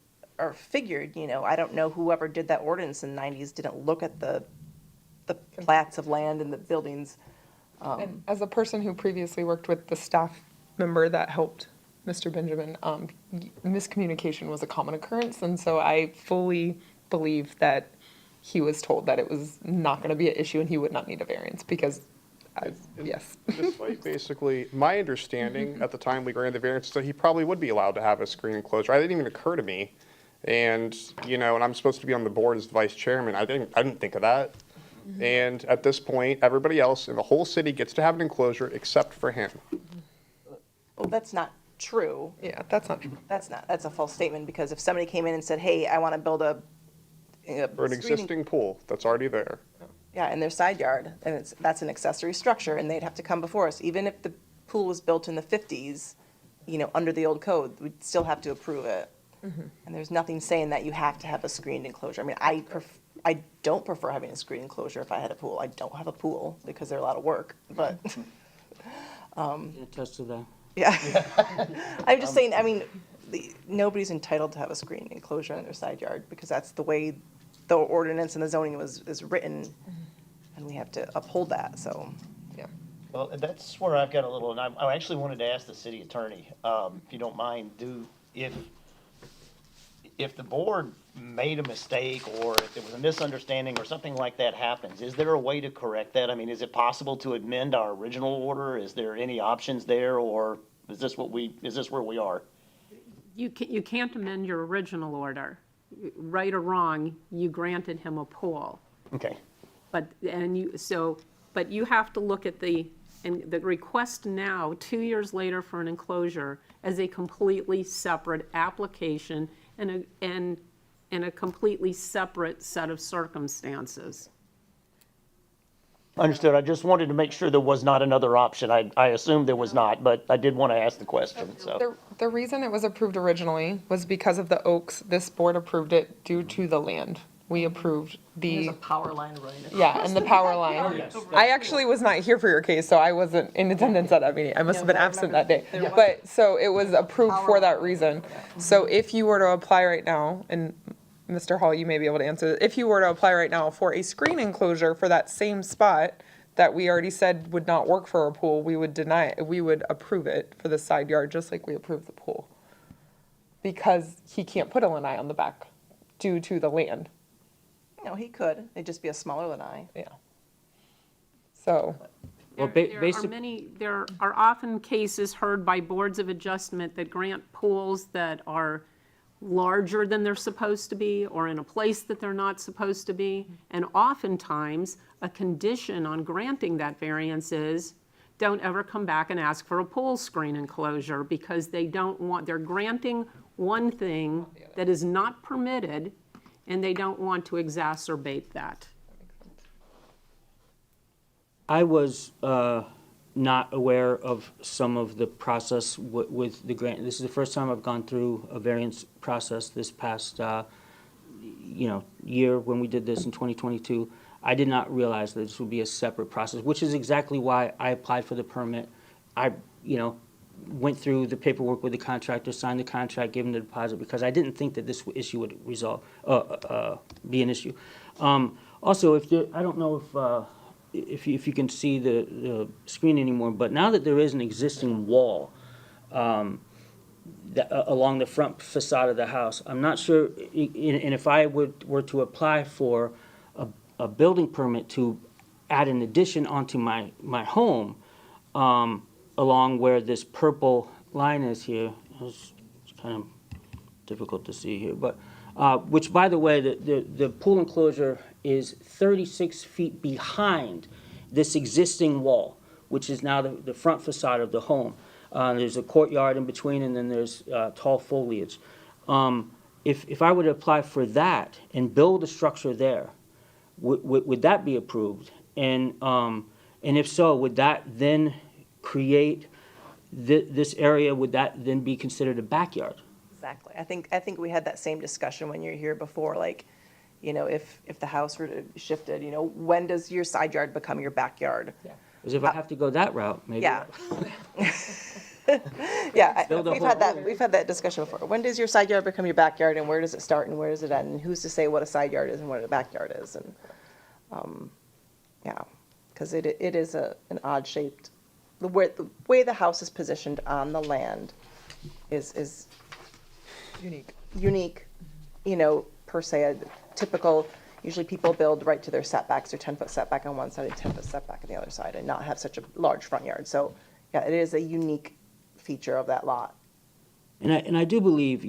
[SPEAKER 6] figured, you know, I don't know whoever did that ordinance in the 90s didn't look at the plats of land and the buildings.
[SPEAKER 7] And as a person who previously worked with the staff member that helped Mr. Benjamin, miscommunication was a common occurrence, and so I fully believe that he was told that it was not going to be an issue and he would not need a variance because, yes.
[SPEAKER 3] Just like basically, my understanding at the time we granted the variance is that he probably would be allowed to have a screen enclosure. It didn't even occur to me. And, you know, and I'm supposed to be on the board as vice chairman. I didn't think of that. And at this point, everybody else in the whole city gets to have an enclosure except for him.
[SPEAKER 6] Well, that's not true.
[SPEAKER 7] Yeah, that's not true.
[SPEAKER 6] That's a false statement, because if somebody came in and said, hey, I want to build a
[SPEAKER 3] For an existing pool that's already there.
[SPEAKER 6] Yeah, in their side yard, and that's an accessory structure, and they'd have to come before us. Even if the pool was built in the 50s, you know, under the old code, we'd still have to approve it. And there's nothing saying that you have to have a screened enclosure. I mean, I don't prefer having a screened enclosure if I had a pool. I don't have a pool because they're a lot of work, but,
[SPEAKER 9] Attest to that.
[SPEAKER 6] yeah. I'm just saying, I mean, nobody's entitled to have a screened enclosure in their side yard, because that's the way the ordinance and the zoning is written, and we have to uphold that, so.
[SPEAKER 7] Yeah.
[SPEAKER 1] Well, that's where I've got a little, and I actually wanted to ask the city attorney, if you don't mind, if the board made a mistake or if there was a misunderstanding or something like that happens, is there a way to correct that? I mean, is it possible to amend our original order? Is there any options there, or is this where we are?
[SPEAKER 5] You can't amend your original order. Right or wrong, you granted him a pool.
[SPEAKER 1] Okay.
[SPEAKER 5] But you have to look at the request now, 2 years later for an enclosure, as a completely separate application and a completely separate set of circumstances.
[SPEAKER 1] Understood. I just wanted to make sure there was not another option. I assumed there was not, but I did want to ask the question, so.
[SPEAKER 7] The reason it was approved originally was because of the oaks. This board approved it due to the land. We approved
[SPEAKER 6] There's a power line running across.
[SPEAKER 7] yeah, and the power line. I actually was not here for your case, so I wasn't in attendance at that meeting. I must have been absent that day. But, so it was approved for that reason. So if you were to apply right now, and Mr. Hall, you may be able to answer. If you were to apply right now for a screen enclosure for that same spot that we already said would not work for a pool, we would we would approve it for the side yard, just like we approved the pool. Because he can't put a lanai on the back due to the land.
[SPEAKER 6] No, he could. It'd just be a smaller lanai.
[SPEAKER 7] Yeah. So,
[SPEAKER 9] Well,
[SPEAKER 5] There are often cases heard by boards of adjustment that grant pools that are larger than they're supposed to be or in a place that they're not supposed to be. And oftentimes, a condition on granting that variance is, don't ever come back and ask for a pool screen enclosure because they're granting one thing that is not permitted and they don't want to exacerbate that.
[SPEAKER 9] I was not aware of some of the process with the grant. This is the first time I've gone through a variance process this past, year when we did this in 2022. I did not realize that this would be a separate process, which is exactly why I applied for the permit. I, went through the paperwork with the contractor, signed the contract, gave him the deposit, because I didn't think that this issue would be an issue. Also, I don't know if you can see the screen anymore, but now that there is an existing wall along the front facade of the house, I'm not sure, and if I were to apply for a building permit to add an addition onto my home, along where this purple line is here, it's kind of difficult to see here, but which, by the way, the pool enclosure is 36 feet behind this existing wall, which is now the front facade of the home. There's a courtyard in between, and then there's tall foliage. If I were to apply for that and build a structure there, would that be approved? And if so, would that then create this area? Would that then be considered a backyard?
[SPEAKER 6] Exactly. I think we had that same discussion when you were here before, like, if the house were to shifted, when does your side yard become your backyard?
[SPEAKER 7] yeah.
[SPEAKER 9] Because if I have to go that route, maybe.
[SPEAKER 6] Yeah. Yeah,
[SPEAKER 9] Build a
[SPEAKER 6] we've had that discussion before. When does your side yard become your backyard, and where does it start and where does it end? And who's to say what a side yard is and what a backyard is? And, yeah, because it is an odd-shaped, the way the house is positioned on the land is unique, per se. A typical, usually people build right to their setbacks, their 10-foot setback on one side and 10-foot setback on the other side, and not have such a large front yard. So, yeah, it is a unique feature of that lot.
[SPEAKER 9] And I do believe,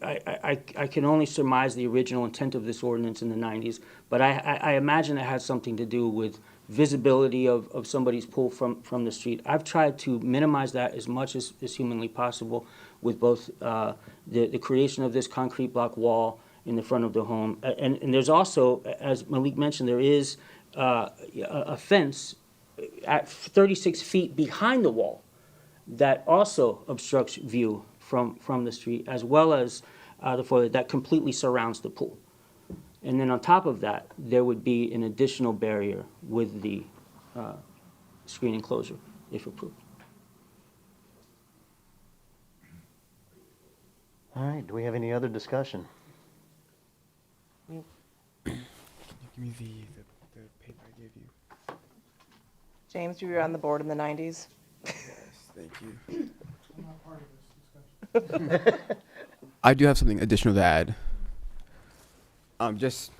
[SPEAKER 9] I can only surmise the original intent of this ordinance in the 90s, but I imagine it has something to do with visibility of somebody's pool from the street. I've tried to minimize that as much as humanly possible with both the creation of this concrete block wall in the front of the home. And there's also, as Malik mentioned, there is a fence at 36 feet behind the wall that also obstructs view from the street, as well as the foliage that completely surrounds the pool. And then on top of that, there would be an additional barrier with the screen enclosure, if approved.
[SPEAKER 1] All right, do we have any other discussion?
[SPEAKER 10] Can you give me the paper I gave you?
[SPEAKER 6] James, you were on the board in the 90s.
[SPEAKER 10] Yes, thank you. I do have something additional to add. Just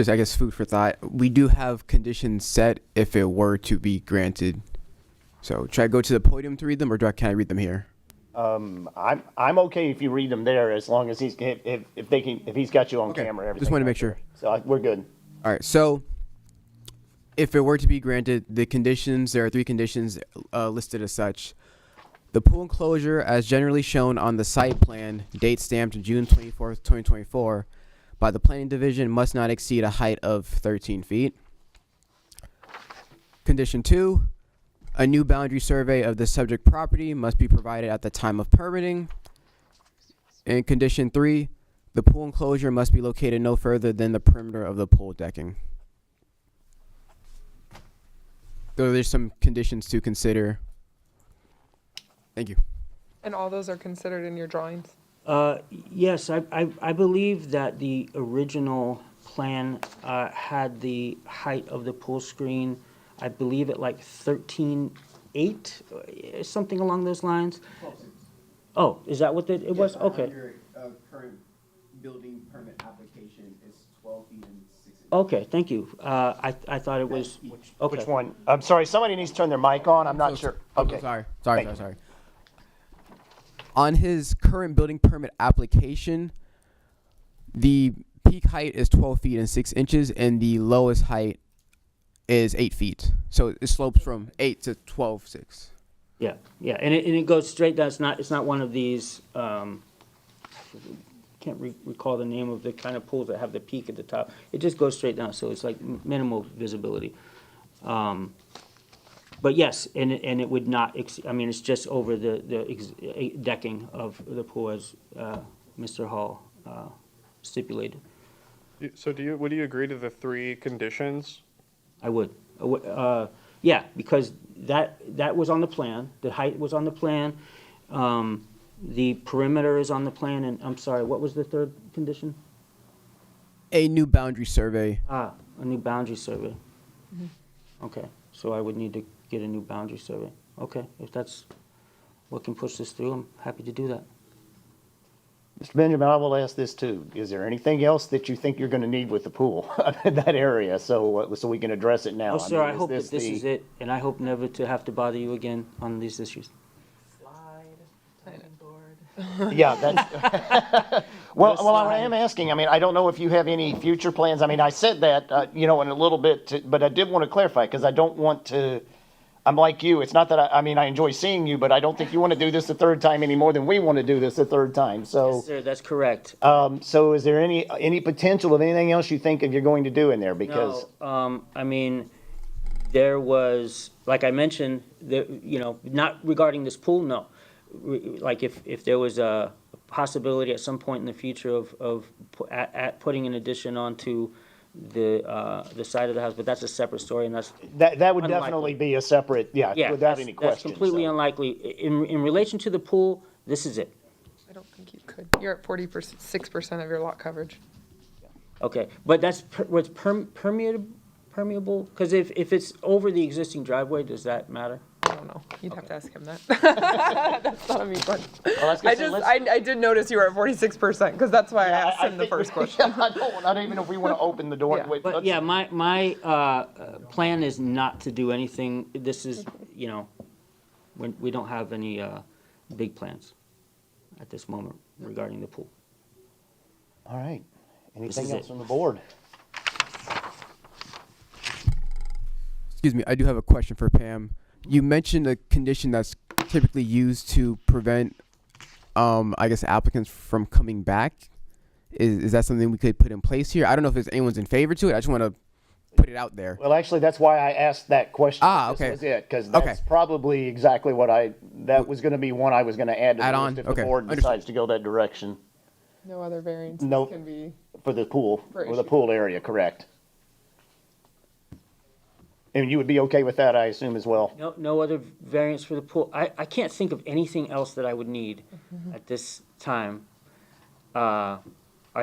[SPEAKER 10] I guess food for thought. We do have conditions set if it were to be granted. So should I go to the podium to read them, or can I read them here?
[SPEAKER 1] I'm okay if you read them there, as long as if he's got you on camera. Everything
[SPEAKER 10] Just want to make sure.
[SPEAKER 1] So we're good.
[SPEAKER 10] All right. So if it were to be granted, the conditions, there are 3 conditions listed as such. The pool enclosure, as generally shown on the site plan, date stamped June 24th, 2024, by the planning division, must not exceed a height of 13 feet. Condition 2, a new boundary survey of the subject property must be provided at the time of permitting. And condition 3, the pool enclosure must be located no further than the perimeter of the pool decking. So there's some conditions to consider. Thank you.
[SPEAKER 7] And all those are considered in your drawings?
[SPEAKER 9] Yes, I believe that the original plan had the height of the pool screen, I believe at like 13.8, something along those lines. Oh, is that what it was? Okay.
[SPEAKER 8] Your current building permit application is 12 feet and 6 inches.
[SPEAKER 9] Okay, thank you. I thought it was, okay.
[SPEAKER 1] Which one? I'm sorry, somebody needs to turn their mic on. I'm not sure. Okay.
[SPEAKER 10] Sorry.
[SPEAKER 1] Thank you.
[SPEAKER 10] On his current building permit application, the peak height is 12 feet and 6 inches, and the lowest height is 8 feet. So it slopes from 8 to 12.6.
[SPEAKER 9] Yeah, and it goes straight down, it's not one of these, can't recall the name of the kind of pools that have the peak at the top. It just goes straight down, so it's like minimal visibility. But yes, and it would not, I mean, it's just over the decking of the pool as Mr. Hall stipulated.
[SPEAKER 3] So would you agree to the 3 conditions?
[SPEAKER 9] I would. Yeah, because that was on the plan, the height was on the plan, the perimeter is on the plan, and I'm sorry, what was the third condition?
[SPEAKER 10] A new boundary survey.
[SPEAKER 9] A new boundary survey. Okay, so I would need to get a new boundary survey. Okay, if that's what can push this through, I'm happy to do that.
[SPEAKER 1] Mr. Benjamin, I will ask this too. Is there anything else that you think you're going to need with the pool in that area so we can address it now?
[SPEAKER 9] Oh, sir,
[SPEAKER 1] mean,
[SPEAKER 9] I hope that this
[SPEAKER 1] the-
[SPEAKER 9] is it, and I hope never to have to bother you again on these issues.
[SPEAKER 1] Yeah, that's, well, I am asking, I mean, I don't know if you have any future plans. I mean, I said that, in a little bit, but I did want to clarify, because I don't want to, I'm like you, it's not that, I mean, I enjoy seeing you, but I don't think you want to do this a third time any more than we want to do this a third time, so.
[SPEAKER 9] Yes, sir, that's correct.
[SPEAKER 1] So is there any potential of anything else you think of you're going to do in there? Because,
[SPEAKER 9] No, I mean, there was, like I mentioned, not regarding this pool, no. Like if there was a possibility at some point in the future of putting an addition onto the side of the house, but that's a separate story, and that's
[SPEAKER 1] that would
[SPEAKER 9] unlikely.
[SPEAKER 1] definitely be a separate, without any question.
[SPEAKER 9] That's completely
[SPEAKER 1] so.
[SPEAKER 9] unlikely. In relation to the pool, this is it.
[SPEAKER 7] I don't think you could. You're at 46% of your lot coverage.
[SPEAKER 9] Okay, but that's what's permeable? Because if it's over the existing driveway, does that matter?
[SPEAKER 7] I don't know. You'd have to ask him that. That's not a me question.
[SPEAKER 1] Well, I was gonna say, let's-
[SPEAKER 7] I did notice you were at 46%, because that's why I asked him the
[SPEAKER 1] think
[SPEAKER 7] first
[SPEAKER 1] we-
[SPEAKER 7] question.
[SPEAKER 1] I don't even know if we want to open the door.
[SPEAKER 7] Yeah.
[SPEAKER 1] Wait,
[SPEAKER 9] But
[SPEAKER 1] let's-
[SPEAKER 9] yeah, my plan is not to do anything. This is, we don't have any big plans at this moment regarding the pool.
[SPEAKER 1] All right. Anything
[SPEAKER 9] is
[SPEAKER 1] else
[SPEAKER 9] it.
[SPEAKER 1] on the board?
[SPEAKER 10] Excuse me, I do have a question for Pam. You mentioned a condition that's typically used to prevent, applicants from coming back. Is that something we could put in place here? I don't know if anyone's in favor to it. I just want to put it out there.
[SPEAKER 1] Well, actually, that's why I asked that question.
[SPEAKER 10] Okay.
[SPEAKER 1] This was it, because that's probably exactly what that was going to be one I was going to add to
[SPEAKER 10] Add
[SPEAKER 1] the
[SPEAKER 10] on?
[SPEAKER 1] list if
[SPEAKER 10] Okay.
[SPEAKER 1] the board
[SPEAKER 10] Understood.
[SPEAKER 1] decides to go that direction
[SPEAKER 7] No other variances
[SPEAKER 1] Nope.
[SPEAKER 7] can be.
[SPEAKER 1] for the pool,
[SPEAKER 7] For
[SPEAKER 1] or the
[SPEAKER 7] issue.
[SPEAKER 1] pool area, correct? And you would be okay with that, I assume, as well?
[SPEAKER 9] No other variance for the pool. I can't think of anything else that I would need at this time. Are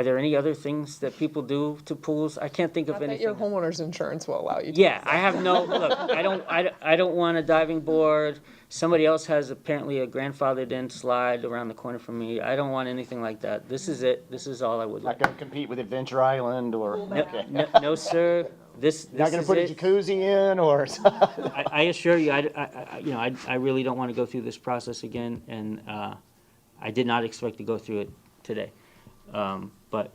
[SPEAKER 9] there any other things that people do to pools? I can't think of
[SPEAKER 7] Not that
[SPEAKER 9] anything.
[SPEAKER 7] your homeowner's insurance will allow you to.
[SPEAKER 9] Yeah, I have no, look, I don't want a diving board. Somebody else has apparently a grandfathered in slide around the corner from me. I don't want anything like that. This is it. This is all I would
[SPEAKER 1] Not
[SPEAKER 9] like.
[SPEAKER 1] going to compete with Adventure Island or, okay.
[SPEAKER 9] No, sir. This
[SPEAKER 1] Not going to
[SPEAKER 9] is
[SPEAKER 1] put a
[SPEAKER 9] it.
[SPEAKER 1] jacuzzi in or?
[SPEAKER 9] I assure you, I really don't want to go through this process again, and I did not expect to go through it today. But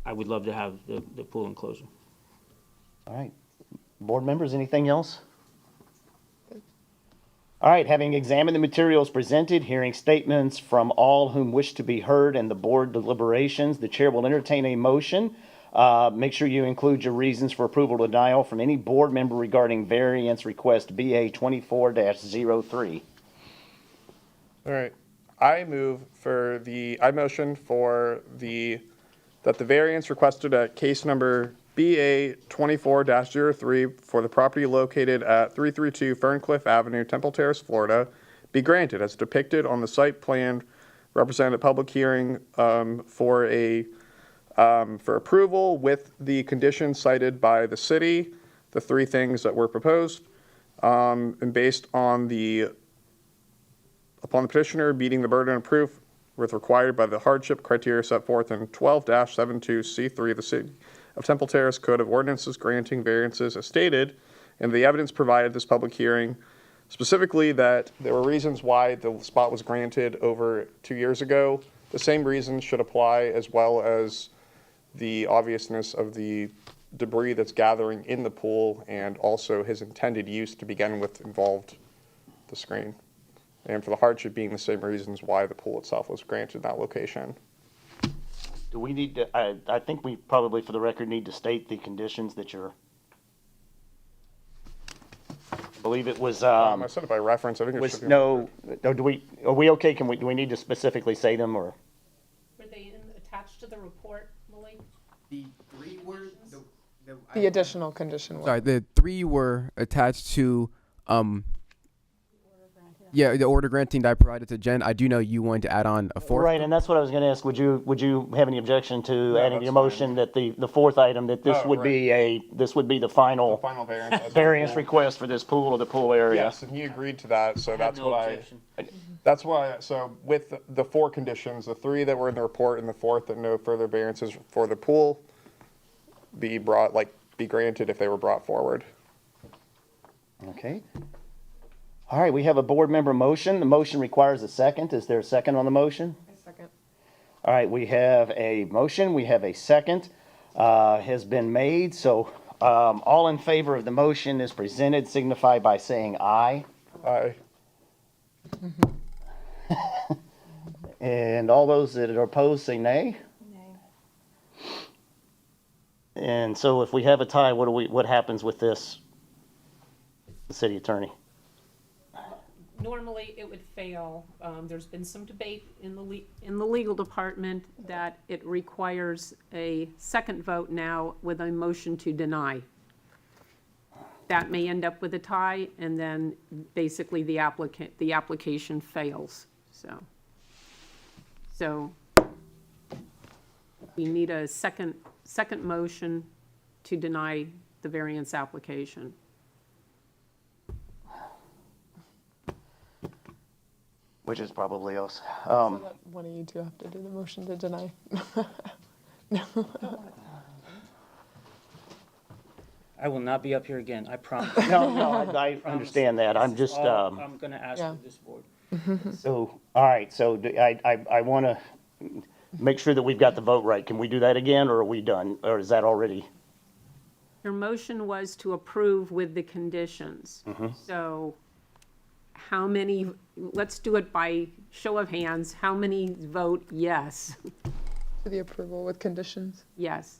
[SPEAKER 9] I would love to have the pool enclosure.
[SPEAKER 1] All right. Board members, anything else? All right, having examined the materials presented, hearing statements from all whom wish to be heard and the board deliberations, the chair will entertain a motion. Make sure you include your reasons for approval or denial from any board member regarding variance request BA 24-03.
[SPEAKER 3] All right. I motion that the variance requested at case number BA 24-03 for the property located at 332 Ferncliff Avenue, Temple Terrace, Florida, be granted as depicted on the site plan represented a public hearing for approval with the conditions cited by the city, the three things that were proposed, and based on upon the petitioner meeting the burden of proof with required by the hardship criteria set forth in 12-72C3 of the City of Temple Terrace Code of Ordinances granting variances as stated, and the evidence provided at this public hearing, specifically that there were reasons why the spot was granted over 2 years ago. The same reasons should apply, as well as the obviousness of the debris that's gathering in the pool, and also his intended use to begin with involved the screen. And for the hardship being the same reasons why the pool itself was granted in that location.
[SPEAKER 1] Do we need to, I think we probably, for the record, need to state the conditions that you're, I believe it was,
[SPEAKER 3] I said it by reference, I think it
[SPEAKER 1] was
[SPEAKER 3] should be.
[SPEAKER 1] no, are we okay, do we need to specifically say them, or?
[SPEAKER 5] Were they attached to the report, Malik?
[SPEAKER 10] The three were
[SPEAKER 7] The additional condition one.
[SPEAKER 10] sorry. The three were attached to yeah, the order granting that I provided to Jen. I do know you wanted to add on a fourth.
[SPEAKER 1] Right, and that's what I was gonna ask, would you have any objection to
[SPEAKER 3] No,
[SPEAKER 1] adding to
[SPEAKER 3] that's
[SPEAKER 1] your motion that the fourth item, that this
[SPEAKER 3] Oh,
[SPEAKER 1] would be this would be the final
[SPEAKER 3] Final variance.
[SPEAKER 1] variance request for this pool or the pool area?
[SPEAKER 3] Yes, and he agreed to that, so that's
[SPEAKER 9] no
[SPEAKER 3] what
[SPEAKER 9] objection.
[SPEAKER 3] that's why, so with the four conditions, the three that were in the report and the fourth, that no further variances for the pool be granted if they were brought forward.
[SPEAKER 1] Okay. All right, we have a board member motion. The motion requires a second. Is there a second on the motion?
[SPEAKER 7] Second.
[SPEAKER 1] All right, we have a motion, we have a second, has been made, so, all in favor of the motion as presented signify by saying aye.
[SPEAKER 3] Aye.
[SPEAKER 1] And all those that are opposed say nay. And so if we have a tie, what happens with this, the city attorney?
[SPEAKER 5] Normally, it would fail. There's been some debate in the legal department that it requires a second vote now with a motion to deny. That may end up with a tie, and then basically the application fails, so we need a second motion to deny the variance application.
[SPEAKER 1] Which is probably us.
[SPEAKER 7] So that one of you two have to do the motion to deny.
[SPEAKER 9] I will not be up here again, I promise.
[SPEAKER 1] No, I understand that. I'm just,
[SPEAKER 9] I'm gonna ask
[SPEAKER 7] Yeah.
[SPEAKER 9] of this board.
[SPEAKER 1] so, all right, so I want to make sure that we've got the vote right. Can we do that again, or are we done? Or is that already?
[SPEAKER 5] Your motion was to approve with the conditions. So how many, let's do it by show of hands, how many vote yes?
[SPEAKER 7] For the approval with conditions.
[SPEAKER 5] Yes.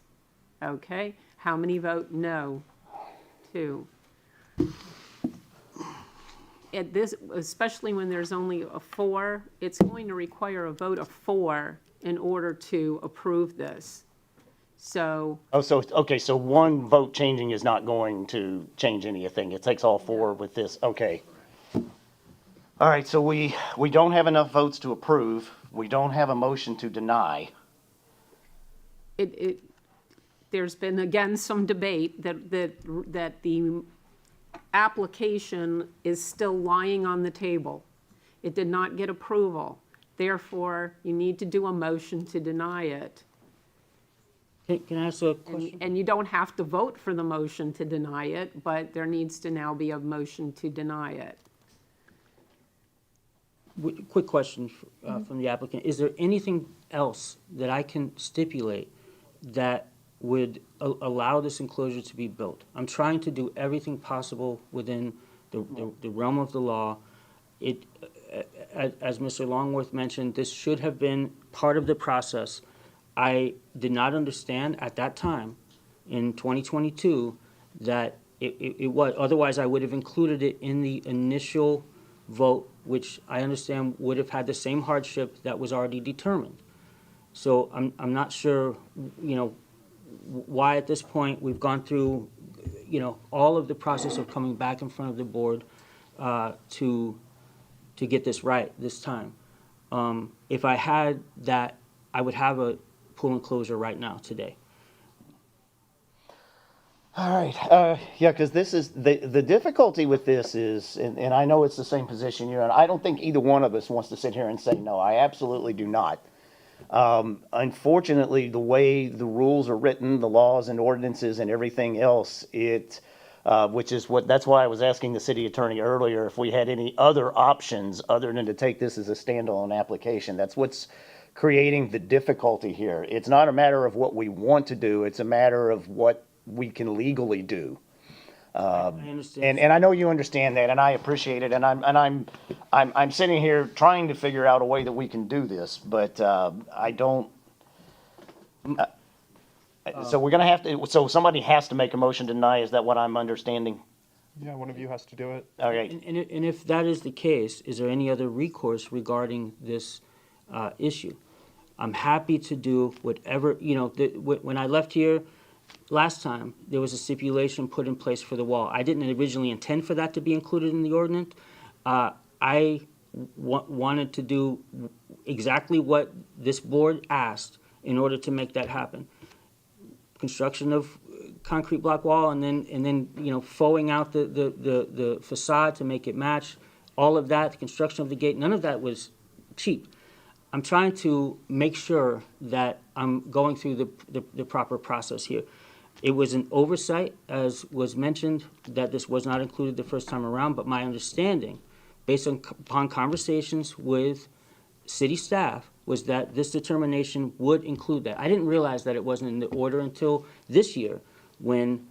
[SPEAKER 5] Okay. How many vote no? 2. At this, especially when there's only a 4, it's going to require a vote of 4 in order to approve this. So,
[SPEAKER 1] Oh, so, okay, so one vote changing is not going to change anything. It takes all 4 with this, okay. All right, so we don't have enough votes to approve. We don't have a motion to deny.
[SPEAKER 5] there's been, again, some debate that the application is still lying on the table. It did not get approval. Therefore, you need to do a motion to deny it.
[SPEAKER 9] Can I ask a question?
[SPEAKER 5] And you don't have to vote for the motion to deny it, but there needs to now be a motion to deny it.
[SPEAKER 9] Quick question from the applicant. Is there anything else that I can stipulate that would allow this enclosure to be built? I'm trying to do everything possible within the realm of the law. As Mr. Longworth mentioned, this should have been part of the process. I did not understand at that time, in 2022, that it was, otherwise I would have included it in the initial vote, which I understand would have had the same hardship that was already determined. So I'm not sure, why at this point we've gone through, all of the process of coming back in front of the board to get this right this time. If I had that, I would have a pool enclosure right now, today.
[SPEAKER 1] All right, yeah, because this is, the difficulty with this is, and I know it's the same position you're in, I don't think either one of us wants to sit here and say, no, I absolutely do not. Unfortunately, the way the rules are written, the laws and ordinances and everything else, that's why I was asking the city attorney earlier if we had any other options other than to take this as a standalone application. That's what's creating the difficulty here. It's not a matter of what we want to do, it's a matter of what we can legally do.
[SPEAKER 9] I understand.
[SPEAKER 1] And I know you understand that, and I appreciate it, and I'm sitting here trying to figure out a way that we can do this, but I don't. So we're gonna have to. So somebody has to make a motion to deny. Is that what I'm understanding?
[SPEAKER 3] Yeah, one of you has to do it.
[SPEAKER 1] Okay.
[SPEAKER 9] And if that is the case, is there any other recourse regarding this issue? I'm happy to do whatever, when I left here last time, there was a stipulation put in place for the wall. I didn't originally intend for that to be included in the ordinance. I wanted to do exactly what this board asked in order to make that happen. Construction of concrete block wall and then fauling out the facade to make it match. All of that, the construction of the gate, none of that was cheap. I'm trying to make sure that I'm going through the proper process here. It was an oversight, as was mentioned, that this was not included the first time around, but my understanding, based upon conversations with city staff, was that this determination would include that. I didn't realize that it wasn't in the order until this year, when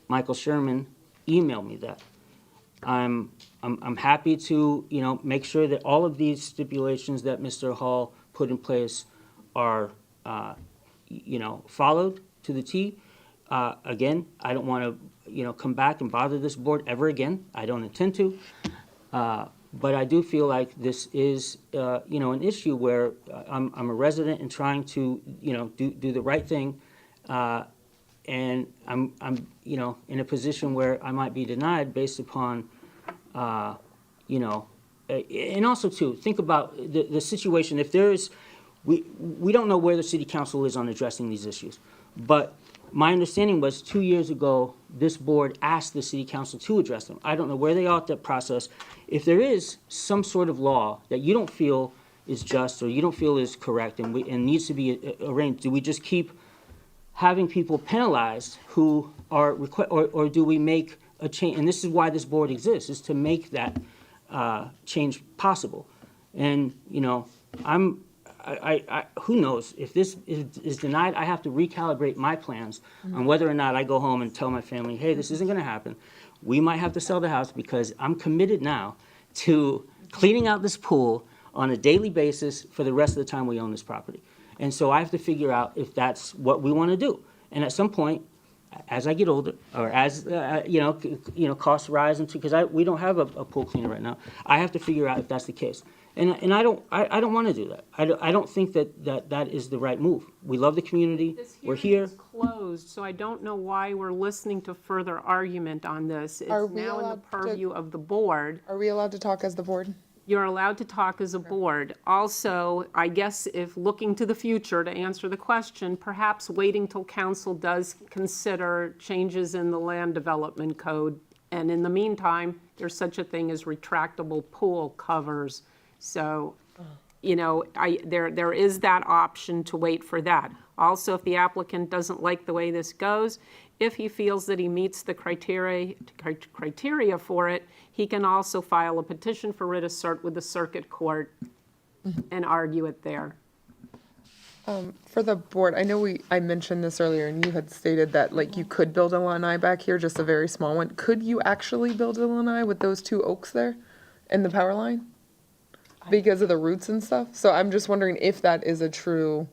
[SPEAKER 9] Michael Sherman emailed me that. I'm happy to, make sure that all of these stipulations that Mr. Hall put in place are, followed to the T. Again, I don't want to, come back and bother this board ever again. I don't intend to. But I do feel like this is, an issue where I'm a resident and trying to, do the right thing. And I'm in a position where I might be denied based upon, and also too, think about the situation. If there is, we don't know where the city council is on addressing these issues. But my understanding was 2 years ago, this board asked the city council to address them. I don't know where they are at that process. If there is some sort of law that you don't feel is just or you don't feel is correct and needs to be arranged, do we just keep having people penalized who are or do we make a change? And this is why this board exists, is to make that change possible. And who knows, if this is denied, I have to recalibrate my plans on whether or not I go home and tell my family, hey, this isn't gonna happen. We might have to sell the house because I'm committed now to cleaning out this pool on a daily basis for the rest of the time we own this property. And so I have to figure out if that's what we wanna do. And at some point, as I get older, or as, costs rise into, because we don't have a pool cleaner right now, I have to figure out if that's the case. And I don't want to do that. I don't think that is the right move. We love the community.
[SPEAKER 5] This
[SPEAKER 9] We're
[SPEAKER 5] hearing
[SPEAKER 9] here.
[SPEAKER 5] is closed, so I don't know why we're listening to further argument on this. It's
[SPEAKER 7] Are we
[SPEAKER 5] now in the
[SPEAKER 7] allowed to-
[SPEAKER 5] purview of the board.
[SPEAKER 7] Are we allowed to talk as the board?
[SPEAKER 5] You're allowed to talk as a board. Also, I guess if looking to the future to answer the question, perhaps waiting till council does consider changes in the land development code. And in the meantime, there's such a thing as retractable pool covers. So, there is that option to wait for that. Also, if the applicant doesn't like the way this goes, if he feels that he meets the criteria for it, he can also file a petition for writ of cert with the circuit court and argue it there.
[SPEAKER 7] For the board, I know I mentioned this earlier, and you had stated that, you could build a lanai back here, just a very small one. Could you actually build a lanai with those two oaks there and the power line? Because of the roots and stuff? So I'm just wondering if that is a true,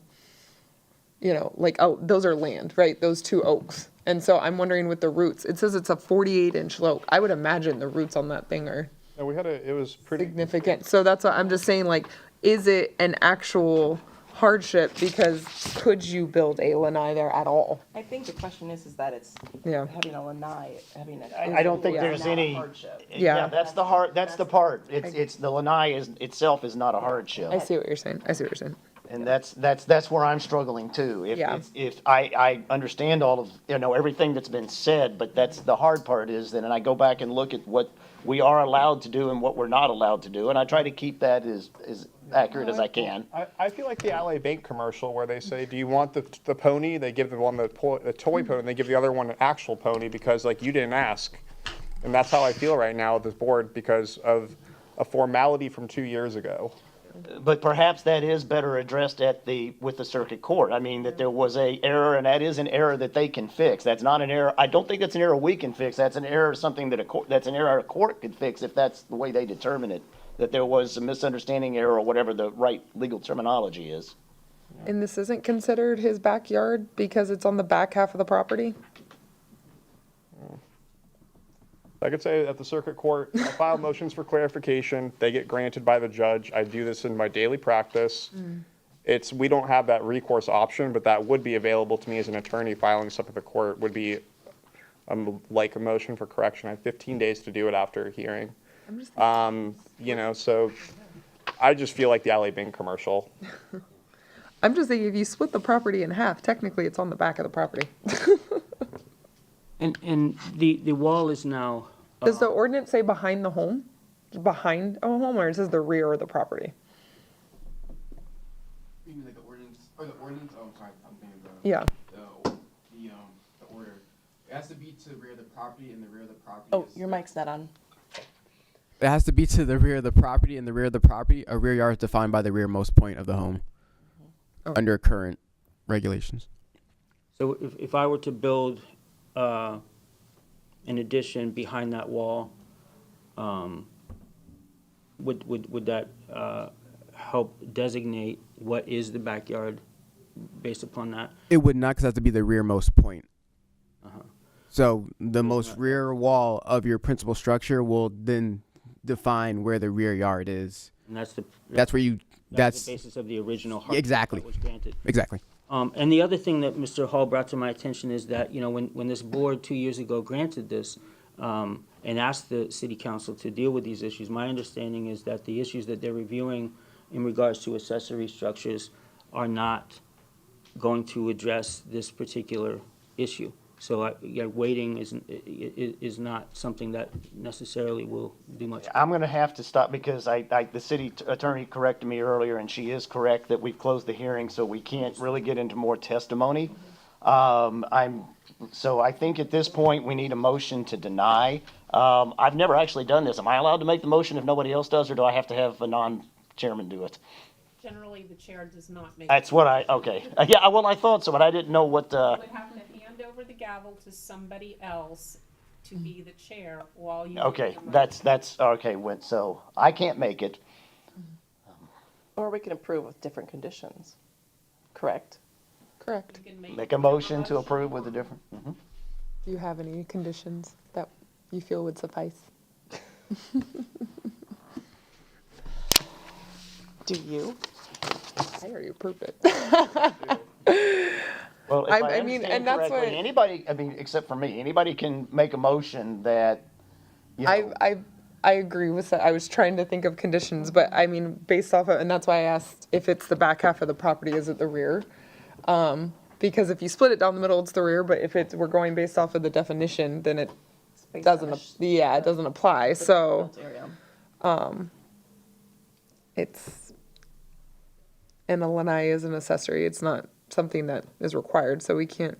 [SPEAKER 7] those are land, right? Those two oaks. And so I'm wondering with the roots, it says it's a 48-inch oak. I would imagine the roots on that thing are
[SPEAKER 3] No, it was pretty.
[SPEAKER 7] significant. So that's what I'm just saying, is it an actual hardship because could you build a lanai there at all?
[SPEAKER 6] I think the question is that it's
[SPEAKER 7] Yeah.
[SPEAKER 6] having a lanai, having a.
[SPEAKER 1] I don't think
[SPEAKER 7] Yeah.
[SPEAKER 1] there's
[SPEAKER 6] Not a
[SPEAKER 1] any.
[SPEAKER 6] hardship.
[SPEAKER 7] Yeah.
[SPEAKER 1] That's the part. It's the lanai itself is not a hardship.
[SPEAKER 7] I see what you're saying. I see what you're saying.
[SPEAKER 1] And that's where I'm struggling too.
[SPEAKER 7] Yeah.
[SPEAKER 1] If I understand all of, everything that's been said, but that's the hard part is that, and I go back and look at what we are allowed to do and what we're not allowed to do, and I try to keep that as accurate as I can.
[SPEAKER 3] I feel like the LA Bank commercial where they say, do you want the pony? They give the one the toy pony, and they give the other one an actual pony because like you didn't ask. And that's how I feel right now with this board because of a formality from 2 years ago.
[SPEAKER 1] But perhaps that is better addressed with the circuit court. I mean, that there was a error, and that is an error that they can fix. That's not an error, I don't think that's an error we can fix. That's an error, something that that's an error a court could fix if that's the way they determine it. That there was a misunderstanding error or whatever the right legal terminology is.
[SPEAKER 7] And this isn't considered his backyard because it's on the back half of the property?
[SPEAKER 3] I could say at the circuit court, I file motions for clarification. They get granted by the judge. I do this in my daily practice. We don't have that recourse option, but that would be available to me as an attorney filing stuff at the court would be like a motion for correction. I have 15 days to do it after a hearing. So I just feel like the LA Bank commercial.
[SPEAKER 7] I'm just thinking if you split the property in half, technically it's on the back of the property.
[SPEAKER 9] And the wall is now,
[SPEAKER 7] Does the ordinance say behind the home? Behind a home, or it says the rear of the property?
[SPEAKER 10] You mean like the ordinance, or the ordinance, oh, I'm sorry, I'm thinking of
[SPEAKER 7] Yeah.
[SPEAKER 10] the order. It has to be to the rear of the property, and the rear of the property
[SPEAKER 6] Oh,
[SPEAKER 10] is.
[SPEAKER 6] your mic's not on.
[SPEAKER 10] It has to be to the rear of the property, and the rear of the property, a rear yard is defined by the rearmost point of the home. Under current regulations.
[SPEAKER 9] so if I were to build an addition behind that wall, would that help designate what is the backyard based upon that?
[SPEAKER 10] It would not, because it has to be the rearmost point. So the most rear wall of your principal structure will then define where the rear yard is.
[SPEAKER 9] And that's
[SPEAKER 10] That's the
[SPEAKER 9] basis of the original hardship
[SPEAKER 10] exactly.
[SPEAKER 9] that was granted.
[SPEAKER 10] Exactly.
[SPEAKER 9] And the other thing that Mr. Hall brought to my attention is that, when this board 2 years ago granted this, and asked the city council to deal with these issues, my understanding is that the issues that they're reviewing in regards to accessory structures are not going to address this particular issue. So waiting is not something that necessarily will do much.
[SPEAKER 1] I'm gonna have to stop because the city attorney corrected me earlier, and she is correct that we've closed the hearing, so we can't really get into more testimony. So I think at this point, we need a motion to deny. I've never actually done this. Am I allowed to make the motion if nobody else does, or do I have to have a non-chairman do it?
[SPEAKER 5] Generally, the chair does not make.
[SPEAKER 1] That's what okay. Yeah, well, I thought so, but I didn't know what,
[SPEAKER 5] You would have to hand over the gavel to somebody else to be the chair while you.
[SPEAKER 1] okay, that's, okay, so I can't make it.
[SPEAKER 6] Or we can approve with different conditions, correct?
[SPEAKER 7] Correct.
[SPEAKER 1] Make a motion to approve with a different,
[SPEAKER 7] Do you have any conditions that you feel would suffice?
[SPEAKER 6] Do you?
[SPEAKER 7] I hear you, perfect.
[SPEAKER 1] Well, if
[SPEAKER 7] I
[SPEAKER 1] I
[SPEAKER 7] mean,
[SPEAKER 1] understand
[SPEAKER 7] and that's
[SPEAKER 1] correctly,
[SPEAKER 7] what-
[SPEAKER 1] anybody, except for me, anybody can make a motion that,
[SPEAKER 7] I agree with that. I was trying to think of conditions, but I mean, based off of, and that's why I asked if it's the back half of the property, is it the rear? Because if you split it down the middle, it's the rear, but if we're going based off of the definition, then it doesn't, it doesn't apply, so, it's, and a lanai is an accessory, it's not something that is required, so we can't.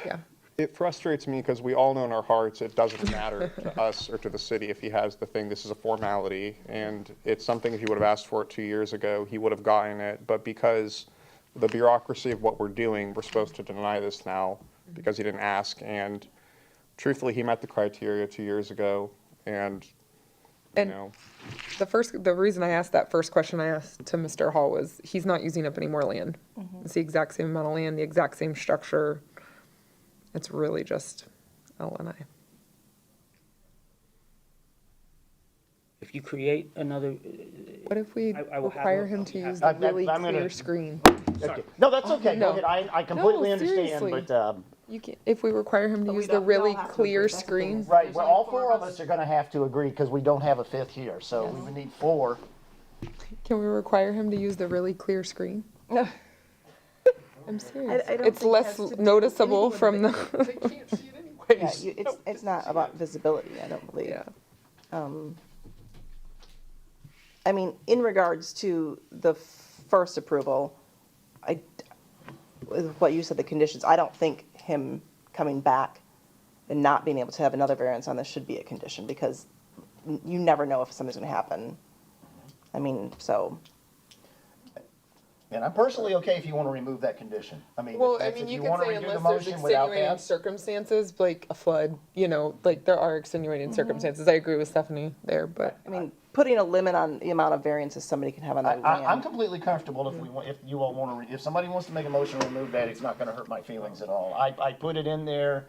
[SPEAKER 7] Yeah.
[SPEAKER 3] It frustrates me because we all know in our hearts it doesn't matter to us or to the city if he has the thing. This is a formality, and it's something if he would have asked for it 2 years ago, he would have gotten it. But because the bureaucracy of what we're doing, we're supposed to deny this now because he didn't ask. And truthfully, he met the criteria 2 years ago, and you
[SPEAKER 7] And
[SPEAKER 3] know.
[SPEAKER 7] the reason I asked that first question I asked to Mr. Hall was, he's not using up any more land. It's the exact same amount of land, the exact same structure. It's really just a lanai.
[SPEAKER 9] If you create another,
[SPEAKER 7] What if we
[SPEAKER 9] I will have
[SPEAKER 7] require
[SPEAKER 9] a-
[SPEAKER 7] him to use
[SPEAKER 1] I-
[SPEAKER 7] the really
[SPEAKER 1] I'm gonna-
[SPEAKER 7] clear screen?
[SPEAKER 1] Okay. No, that's okay, go
[SPEAKER 7] no.
[SPEAKER 1] ahead, I completely
[SPEAKER 7] No,
[SPEAKER 1] understand,
[SPEAKER 7] seriously.
[SPEAKER 1] but,
[SPEAKER 7] You can, if we require him to
[SPEAKER 6] But we
[SPEAKER 7] use the
[SPEAKER 6] don't- we all
[SPEAKER 7] really
[SPEAKER 6] have to
[SPEAKER 7] clear
[SPEAKER 6] agree. That's the thing
[SPEAKER 7] screen.
[SPEAKER 6] is-
[SPEAKER 1] right,
[SPEAKER 6] There's
[SPEAKER 1] well,
[SPEAKER 6] only
[SPEAKER 1] all
[SPEAKER 6] four
[SPEAKER 1] four
[SPEAKER 6] of
[SPEAKER 1] of
[SPEAKER 6] us.
[SPEAKER 1] us are gonna have to agree, because we don't have a fifth here, so we would need four.
[SPEAKER 7] Can we require him to use the really clear screen? I'm serious.
[SPEAKER 6] I don't
[SPEAKER 7] It's
[SPEAKER 6] think it
[SPEAKER 7] less
[SPEAKER 6] has to do
[SPEAKER 7] noticeable
[SPEAKER 6] anything
[SPEAKER 7] from
[SPEAKER 6] with
[SPEAKER 7] the.
[SPEAKER 6] Yeah, it's not about visibility, I don't believe.
[SPEAKER 7] Yeah.
[SPEAKER 6] I mean, in regards to the first approval, with what you said, the conditions, I don't think him coming back and not being able to have another variance on this should be a condition, because you never know if something's gonna happen. I mean, so,
[SPEAKER 1] And I'm personally okay if you wanna remove that condition, I mean,
[SPEAKER 7] Well,
[SPEAKER 1] if
[SPEAKER 7] I
[SPEAKER 1] that's,
[SPEAKER 7] mean,
[SPEAKER 1] if
[SPEAKER 7] you
[SPEAKER 1] you
[SPEAKER 7] could
[SPEAKER 1] wanna
[SPEAKER 7] say
[SPEAKER 1] redo the
[SPEAKER 7] unless there's
[SPEAKER 1] motion without
[SPEAKER 7] extenuating
[SPEAKER 1] that.
[SPEAKER 7] circumstances, like a flood, you know, like there are extenuating circumstances. I agree with Stephanie there, but
[SPEAKER 6] I mean, putting a limit on the amount of variances somebody can have on their
[SPEAKER 1] I'm
[SPEAKER 6] land.
[SPEAKER 1] completely comfortable if we want, if you all wanna, if somebody wants to make a motion to remove that, it's not gonna hurt my feelings at all. I put it in there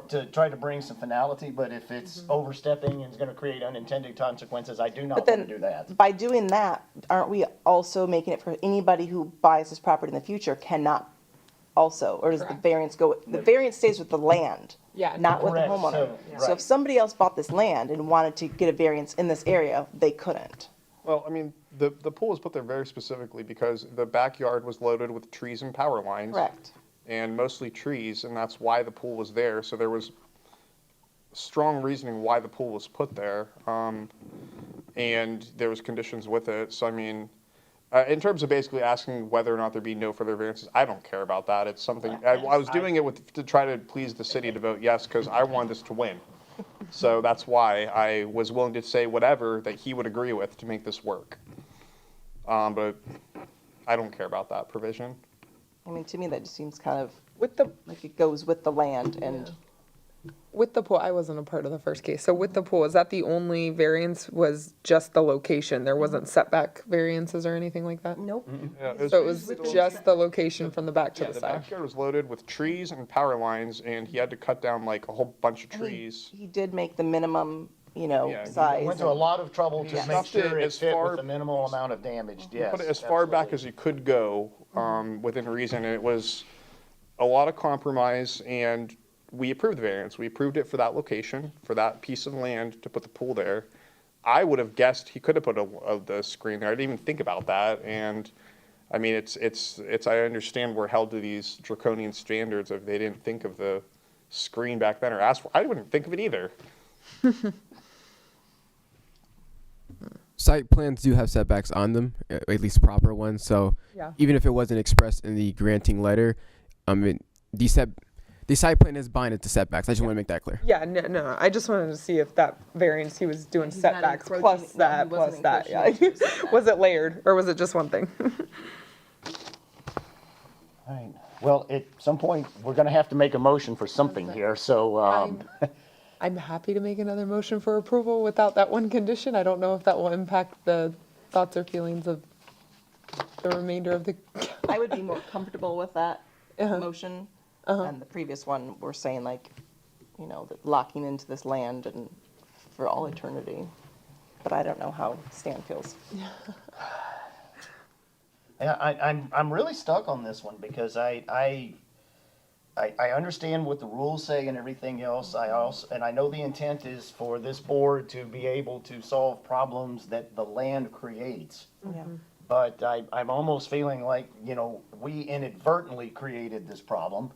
[SPEAKER 1] to try to bring some finality, but if it's overstepping and it's gonna create unintended consequences, I do not
[SPEAKER 6] But
[SPEAKER 1] wanna
[SPEAKER 6] then,
[SPEAKER 1] do that.
[SPEAKER 6] by doing that, aren't we also making it for anybody who buys this property in the future cannot also, or does the
[SPEAKER 7] Correct.
[SPEAKER 6] variance go, the variance stays with the land?
[SPEAKER 7] Yeah,
[SPEAKER 6] Not with the
[SPEAKER 1] Correct,
[SPEAKER 6] homeowner.
[SPEAKER 1] so-
[SPEAKER 6] So
[SPEAKER 1] right.
[SPEAKER 6] if somebody else bought this land and wanted to get a variance in this area, they couldn't.
[SPEAKER 3] Well, I mean, the pool was put there very specifically because the backyard was loaded with trees and power lines.
[SPEAKER 6] Correct.
[SPEAKER 3] And mostly trees, and that's why the pool was there. So there was strong reasoning why the pool was put there. And there was conditions with it. So I mean, in terms of basically asking whether or not there be no further variances, I don't care about that. It's something, I was doing it to try to please the city to vote yes, because I wanted this to win. So that's why I was willing to say whatever that he would agree with to make this work. But I don't care about that provision.
[SPEAKER 6] I mean, to me, that just seems kind of
[SPEAKER 7] with the
[SPEAKER 6] like it goes with the land and,
[SPEAKER 7] with the pool, I wasn't a part of the first case. So with the pool, is that the only variance was just the location? There wasn't setback variances or anything like that?
[SPEAKER 6] nope.
[SPEAKER 3] Yeah,
[SPEAKER 7] So it was just the location from the back to
[SPEAKER 3] Yeah,
[SPEAKER 7] the
[SPEAKER 3] the
[SPEAKER 7] side?
[SPEAKER 3] backyard was loaded with trees and power lines, and he had to cut down like a whole bunch of trees.
[SPEAKER 6] He did make the minimum,
[SPEAKER 3] Yeah, he
[SPEAKER 6] size.
[SPEAKER 1] Went through a lot of trouble to
[SPEAKER 3] Yeah.
[SPEAKER 1] make sure it
[SPEAKER 3] As
[SPEAKER 1] fit
[SPEAKER 3] far-
[SPEAKER 1] with the minimal amount of damage, yes.
[SPEAKER 3] Put it as far back
[SPEAKER 1] absolutely.
[SPEAKER 3] as you could go, within reason, and it was a lot of compromise, and we approved the variance. We approved it for that location, for that piece of land to put the pool there. I would have guessed he could have put the screen there. I didn't even think about that, and I mean, it's, I understand we're held to these draconian standards if they didn't think of the screen back then or ask for, I wouldn't think of it either.
[SPEAKER 10] Site plans do have setbacks on them, at least proper ones. So
[SPEAKER 7] Yeah.
[SPEAKER 10] even if it wasn't expressed in the granting letter, the site plan is binding to setbacks. I just want to make that clear.
[SPEAKER 7] Yeah, no, I just wanted to see if that variance, he was doing
[SPEAKER 6] He's not
[SPEAKER 7] setbacks
[SPEAKER 6] encroaching-
[SPEAKER 7] plus
[SPEAKER 6] no, he
[SPEAKER 7] that,
[SPEAKER 6] wasn't
[SPEAKER 7] plus that, yeah.
[SPEAKER 6] encroaching into the setback.
[SPEAKER 7] Was it layered, or was it just one thing?
[SPEAKER 1] All right, well, at some point, we're gonna have to make a motion for something here, so,
[SPEAKER 7] I'm happy to make another motion for approval without that one condition. I don't know if that will impact the thoughts or feelings of the remainder of the,
[SPEAKER 6] I would be more comfortable with that
[SPEAKER 7] Uh-huh.
[SPEAKER 6] motion. And the previous one, we're saying like, that locking into this land and for all eternity. But I don't know how Stan feels.
[SPEAKER 1] yeah, I'm really stuck on this one, because I understand what the rules say and everything else. And I know the intent is for this board to be able to solve problems that the land creates.
[SPEAKER 6] Yeah.
[SPEAKER 1] But I'm almost feeling like, we inadvertently created this problem.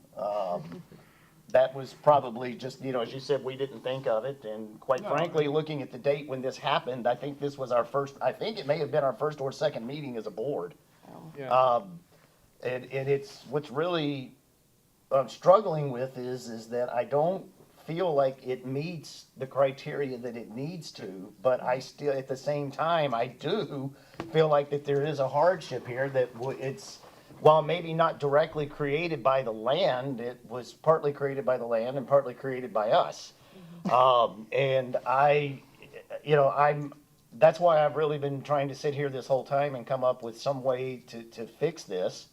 [SPEAKER 1] That was probably just, as you said, we didn't think of it. And quite frankly, looking at the date when this happened, I think this was I think it may have been our first or second meeting as a board.
[SPEAKER 3] Yeah.
[SPEAKER 1] And it's, what's really I'm struggling with is that I don't feel like it meets the criteria that it needs to, but I still, at the same time, I do feel like that there is a hardship here that it's, while maybe not directly created by the land, it was partly created by the land and partly created by us. And that's why I've really been trying to sit here this whole time and come up with some way to fix this.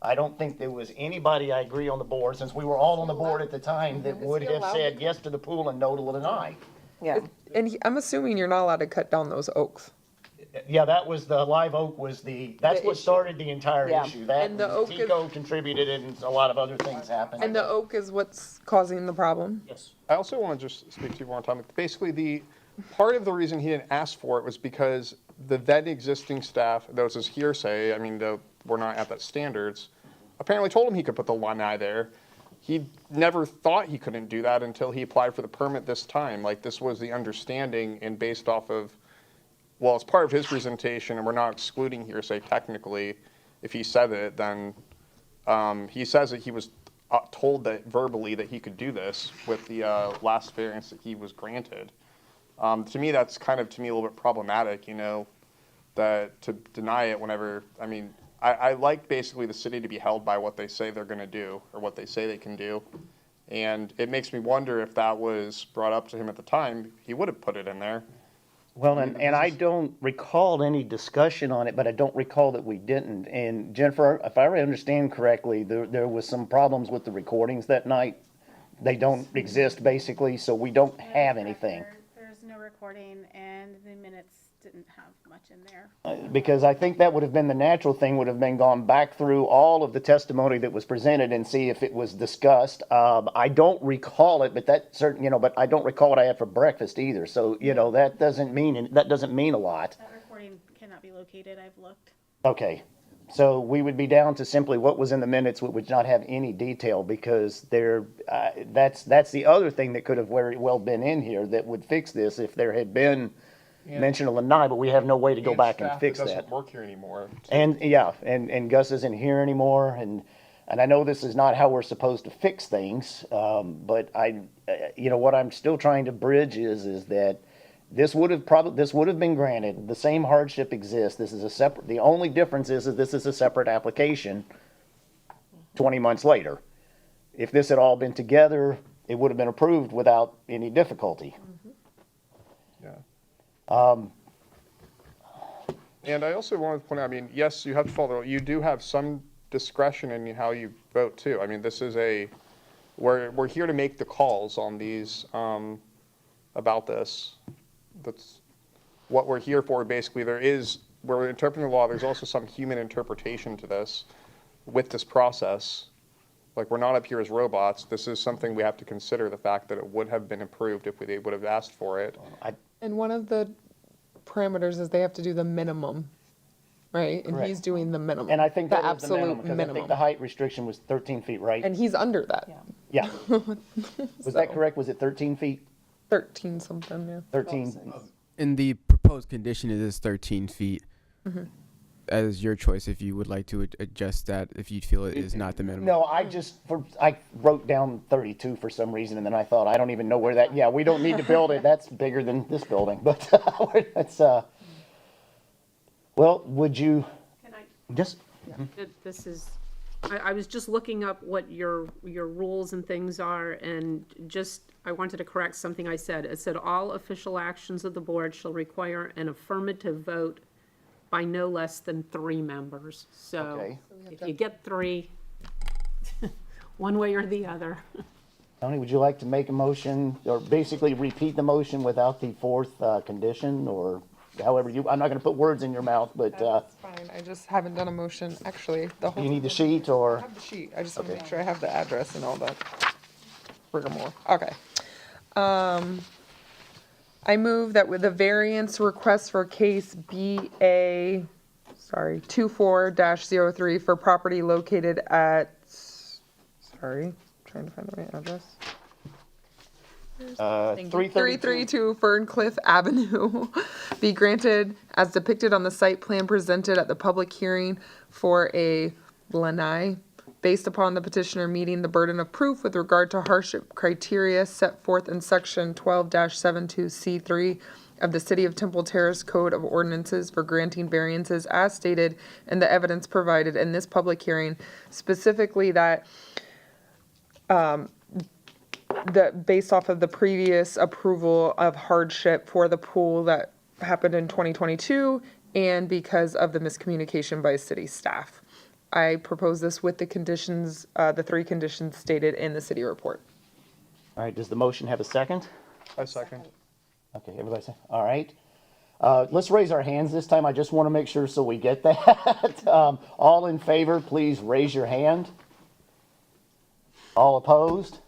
[SPEAKER 1] I don't think there was anybody, I agree, on the board, since we were all on the board at the time, that would have said yes to the pool and no to the deny.
[SPEAKER 6] Yeah.
[SPEAKER 7] And I'm assuming you're not allowed to cut down those oaks.
[SPEAKER 1] Yeah, that was the live oak that's
[SPEAKER 7] The
[SPEAKER 1] what
[SPEAKER 7] issue.
[SPEAKER 1] started the entire
[SPEAKER 6] Yeah.
[SPEAKER 1] issue. That
[SPEAKER 7] And the
[SPEAKER 1] was-
[SPEAKER 7] oak is-
[SPEAKER 1] Tico contributed and a lot of other things happened.
[SPEAKER 7] And the oak is what's causing the problem?
[SPEAKER 9] Yes.
[SPEAKER 3] I also want to just speak to you one time. Basically, the part of the reason he didn't ask for it was because the then existing staff, that was his hearsay, I mean, we're not at that standards, apparently told him he could put the lanai there. He never thought he couldn't do that until he applied for the permit this time. Like, this was the understanding, and based off of, well, it's part of his presentation, and we're not excluding hearsay technically. If he said it, then he says that he was told that verbally that he could do this with the last variance that he was granted. To me, that's kind of, to me, a little bit problematic, you know, that to deny it whenever, I mean, I like basically the city to be held by what they say they're going to do or what they say they can do. And it makes me wonder if that was brought up to him at the time, he would have put it in there.
[SPEAKER 1] Well, and I don't recall any discussion on it, but I don't recall that we didn't. And Jennifer, if I understand correctly, there was some problems with the recordings that night. They don't exist basically, so we don't have anything.
[SPEAKER 4] There's no recording, and the minutes didn't have much in there.
[SPEAKER 1] Because I think that would have been the natural thing, would have been gone back through all of the testimony that was presented and see if it was discussed. I don't recall it, but that certain, but I don't recall what I had for breakfast either. So, that doesn't mean a lot.
[SPEAKER 4] That recording cannot be located, I've looked.
[SPEAKER 1] Okay. So we would be down to simply what was in the minutes, which would not have any detail, because that's the other thing that could have very well been in here that would fix this if there had been mention of lanai, but we have no way to go back and fix
[SPEAKER 3] It
[SPEAKER 1] that.
[SPEAKER 3] doesn't work here anymore.
[SPEAKER 1] And yeah, and Gus isn't here anymore, and I know this is not how we're supposed to fix things, but what I'm still trying to bridge is that this would have been granted. The same hardship exists. This is a separate. The only difference is that this is a separate application. 20 months later, if this had all been together, it would have been approved without any difficulty.
[SPEAKER 3] Yeah. And I also want to point out, I mean, yes, you have to follow the rule. You do have some discretion in how you vote too. I mean, this is we're here to make the calls on these, about this. That's what we're here for. Basically, we're interpreting the law. There's also some human interpretation to this with this process. Like, we're not up here as robots. This is something we have to consider, the fact that it would have been approved if they would have asked for it.
[SPEAKER 7] And one of the parameters is they have to do the minimum, right? And
[SPEAKER 1] Correct.
[SPEAKER 7] he's doing the minimum.
[SPEAKER 1] And I think that
[SPEAKER 7] the
[SPEAKER 1] was the minimum,
[SPEAKER 7] absolute
[SPEAKER 1] because I think
[SPEAKER 7] minimum.
[SPEAKER 1] the height restriction was 13 feet, right?
[SPEAKER 7] And he's under that.
[SPEAKER 1] Yeah. Was that correct? Was it 13 feet?
[SPEAKER 7] 13 something, yeah.
[SPEAKER 1] 13?
[SPEAKER 10] In the proposed condition, it is 13 feet. As your choice if you would like to adjust that, if you feel it is not the minimum.
[SPEAKER 1] No, I wrote down 32 for some reason, and then I thought, I don't even know where that, we don't need to build it. That's bigger than this building, but that's, well, would you,
[SPEAKER 5] Can I,
[SPEAKER 1] just,
[SPEAKER 5] this is, I was just looking up what your rules and things are, and I wanted to correct something I said. It said, all official actions of the board shall require an affirmative vote by no less than 3 members. So
[SPEAKER 1] Okay.
[SPEAKER 5] if you get 3, one way or the other.
[SPEAKER 1] Tony, would you like to make a motion, or basically repeat the motion without the fourth condition, or however I'm not gonna put words in your mouth, but
[SPEAKER 7] That's fine, I just haven't done a motion, actually, the whole.
[SPEAKER 1] you need the sheet,
[SPEAKER 7] I
[SPEAKER 1] or?
[SPEAKER 7] have the sheet, I just want to
[SPEAKER 1] Okay.
[SPEAKER 7] make sure I have the address and all that rigmarole. Okay. I move that with the variance request for case BA, 24-03 for property located at, trying to find the right address. Thank you. 332 Ferncliff Avenue be granted as depicted on the site plan presented at the public hearing for a lanai based upon the petitioner meeting the burden of proof with regard to hardship criteria set forth in section 12-72C3 of the City of Temple Terrace Code of Ordinances for granting variances as stated in the evidence provided in this public hearing, specifically that based off of the previous approval of hardship for the pool that happened in 2022 and because of the miscommunication by city staff. I propose this with the conditions, the 3 conditions stated in the city report.
[SPEAKER 1] All right, does the motion have a second?
[SPEAKER 3] I second.
[SPEAKER 1] Okay, everybody say, all right. Let's raise our hands this time. I just want to make sure so we get that. All in favor, please raise your hand. All opposed?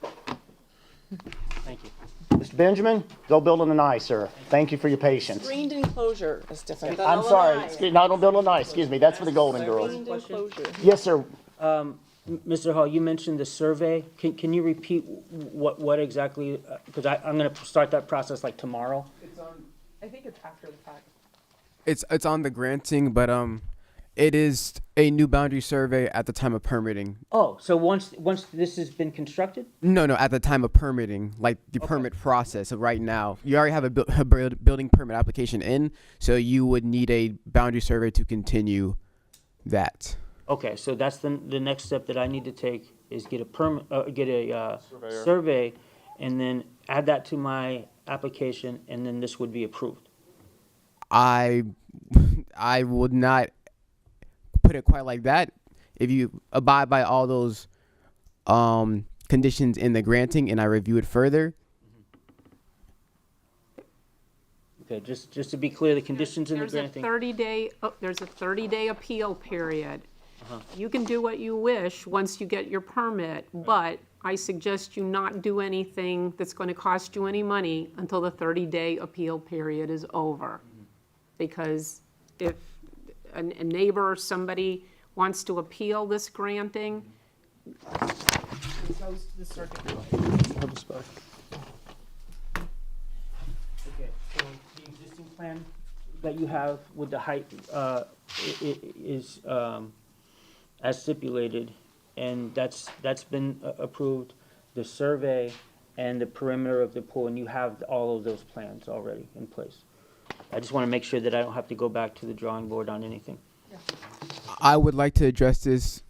[SPEAKER 9] Thank you.
[SPEAKER 1] Mr. Benjamin, go build an eye, sir. Thank you for your patience.
[SPEAKER 6] Screened enclosure is different than
[SPEAKER 1] I'm sorry, excuse, no, don't build an eye, excuse me, that's for the Golden Girls.
[SPEAKER 6] Screened enclosure.
[SPEAKER 1] Yes, sir.
[SPEAKER 9] Mr. Hall, you mentioned the survey. Can you repeat what exactly, because I'm gonna start that process like tomorrow.
[SPEAKER 7] I think it's after the fact.
[SPEAKER 10] It's on the granting, but it is a new boundary survey at the time of permitting.
[SPEAKER 9] Oh, so once this has been constructed?
[SPEAKER 10] No, at the time of permitting, like the permit process. So right now, you already have a building permit application in, so you would need a boundary survey to continue that.
[SPEAKER 9] Okay, so that's the next step that I need to take is get a permit, get a survey, and then add that to my application, and then this would be approved.
[SPEAKER 10] I would not put it quite like that. If you abide by all those conditions in the granting, and I review it further.
[SPEAKER 9] Okay, just to be clear, the conditions in the granting.
[SPEAKER 5] There's a 30-day appeal period. You can do what you wish once you get your permit, but I suggest you not do anything that's going to cost you any money until the 30-day appeal period is over. Because if a neighbor or somebody wants to appeal this granting, it goes to the circuit court.
[SPEAKER 9] Okay, so the existing plan that you have with the height is as stipulated, and that's been approved, the survey and the perimeter of the pool, and you have all of those plans already in place. I just want to make sure that I don't have to go back to the drawing board on anything.
[SPEAKER 10] I would like to address this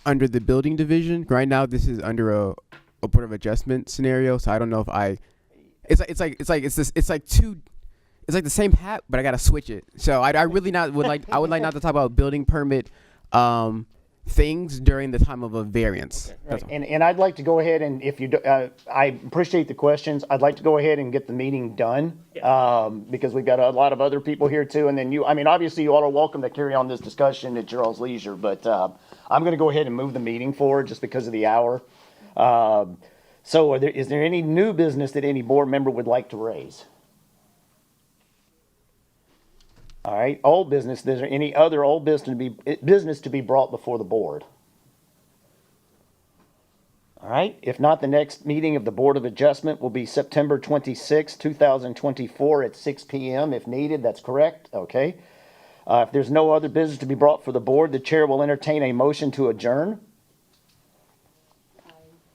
[SPEAKER 10] under the building division. Right now, this is under a board of adjustment scenario, so I don't know if it's like the same hat, but I gotta switch it. So I would like not to talk about building permit things during the time of a variance.
[SPEAKER 1] Right. And I'd like to go ahead and if you, I appreciate the questions. I'd like to go ahead and get the meeting done. Because we've got a lot of other people here too. And then obviously you all are welcome to carry on this discussion at your all's leisure, but, I'm going to go ahead and move the meeting forward just because of the hour. So is there any new business that any board member would like to raise? All right, old business, is there any other old business to be brought before the board? All right, if not, the next meeting of the Board of Adjustment will be September 26, 2024 at 6 p.m. if needed, that's correct, okay. If there's no other business to be brought for the board, the chair will entertain a motion to adjourn.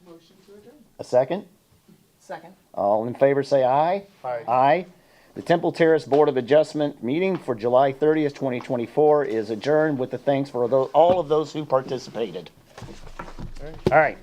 [SPEAKER 7] Motion to adjourn.
[SPEAKER 1] A second?
[SPEAKER 7] Second.
[SPEAKER 1] All in favor say aye.
[SPEAKER 2] Aye.
[SPEAKER 1] Aye. The Temple Terrace Board of Adjustment meeting for July 30th, 2024 is adjourned with the thanks for all of those who participated. All right.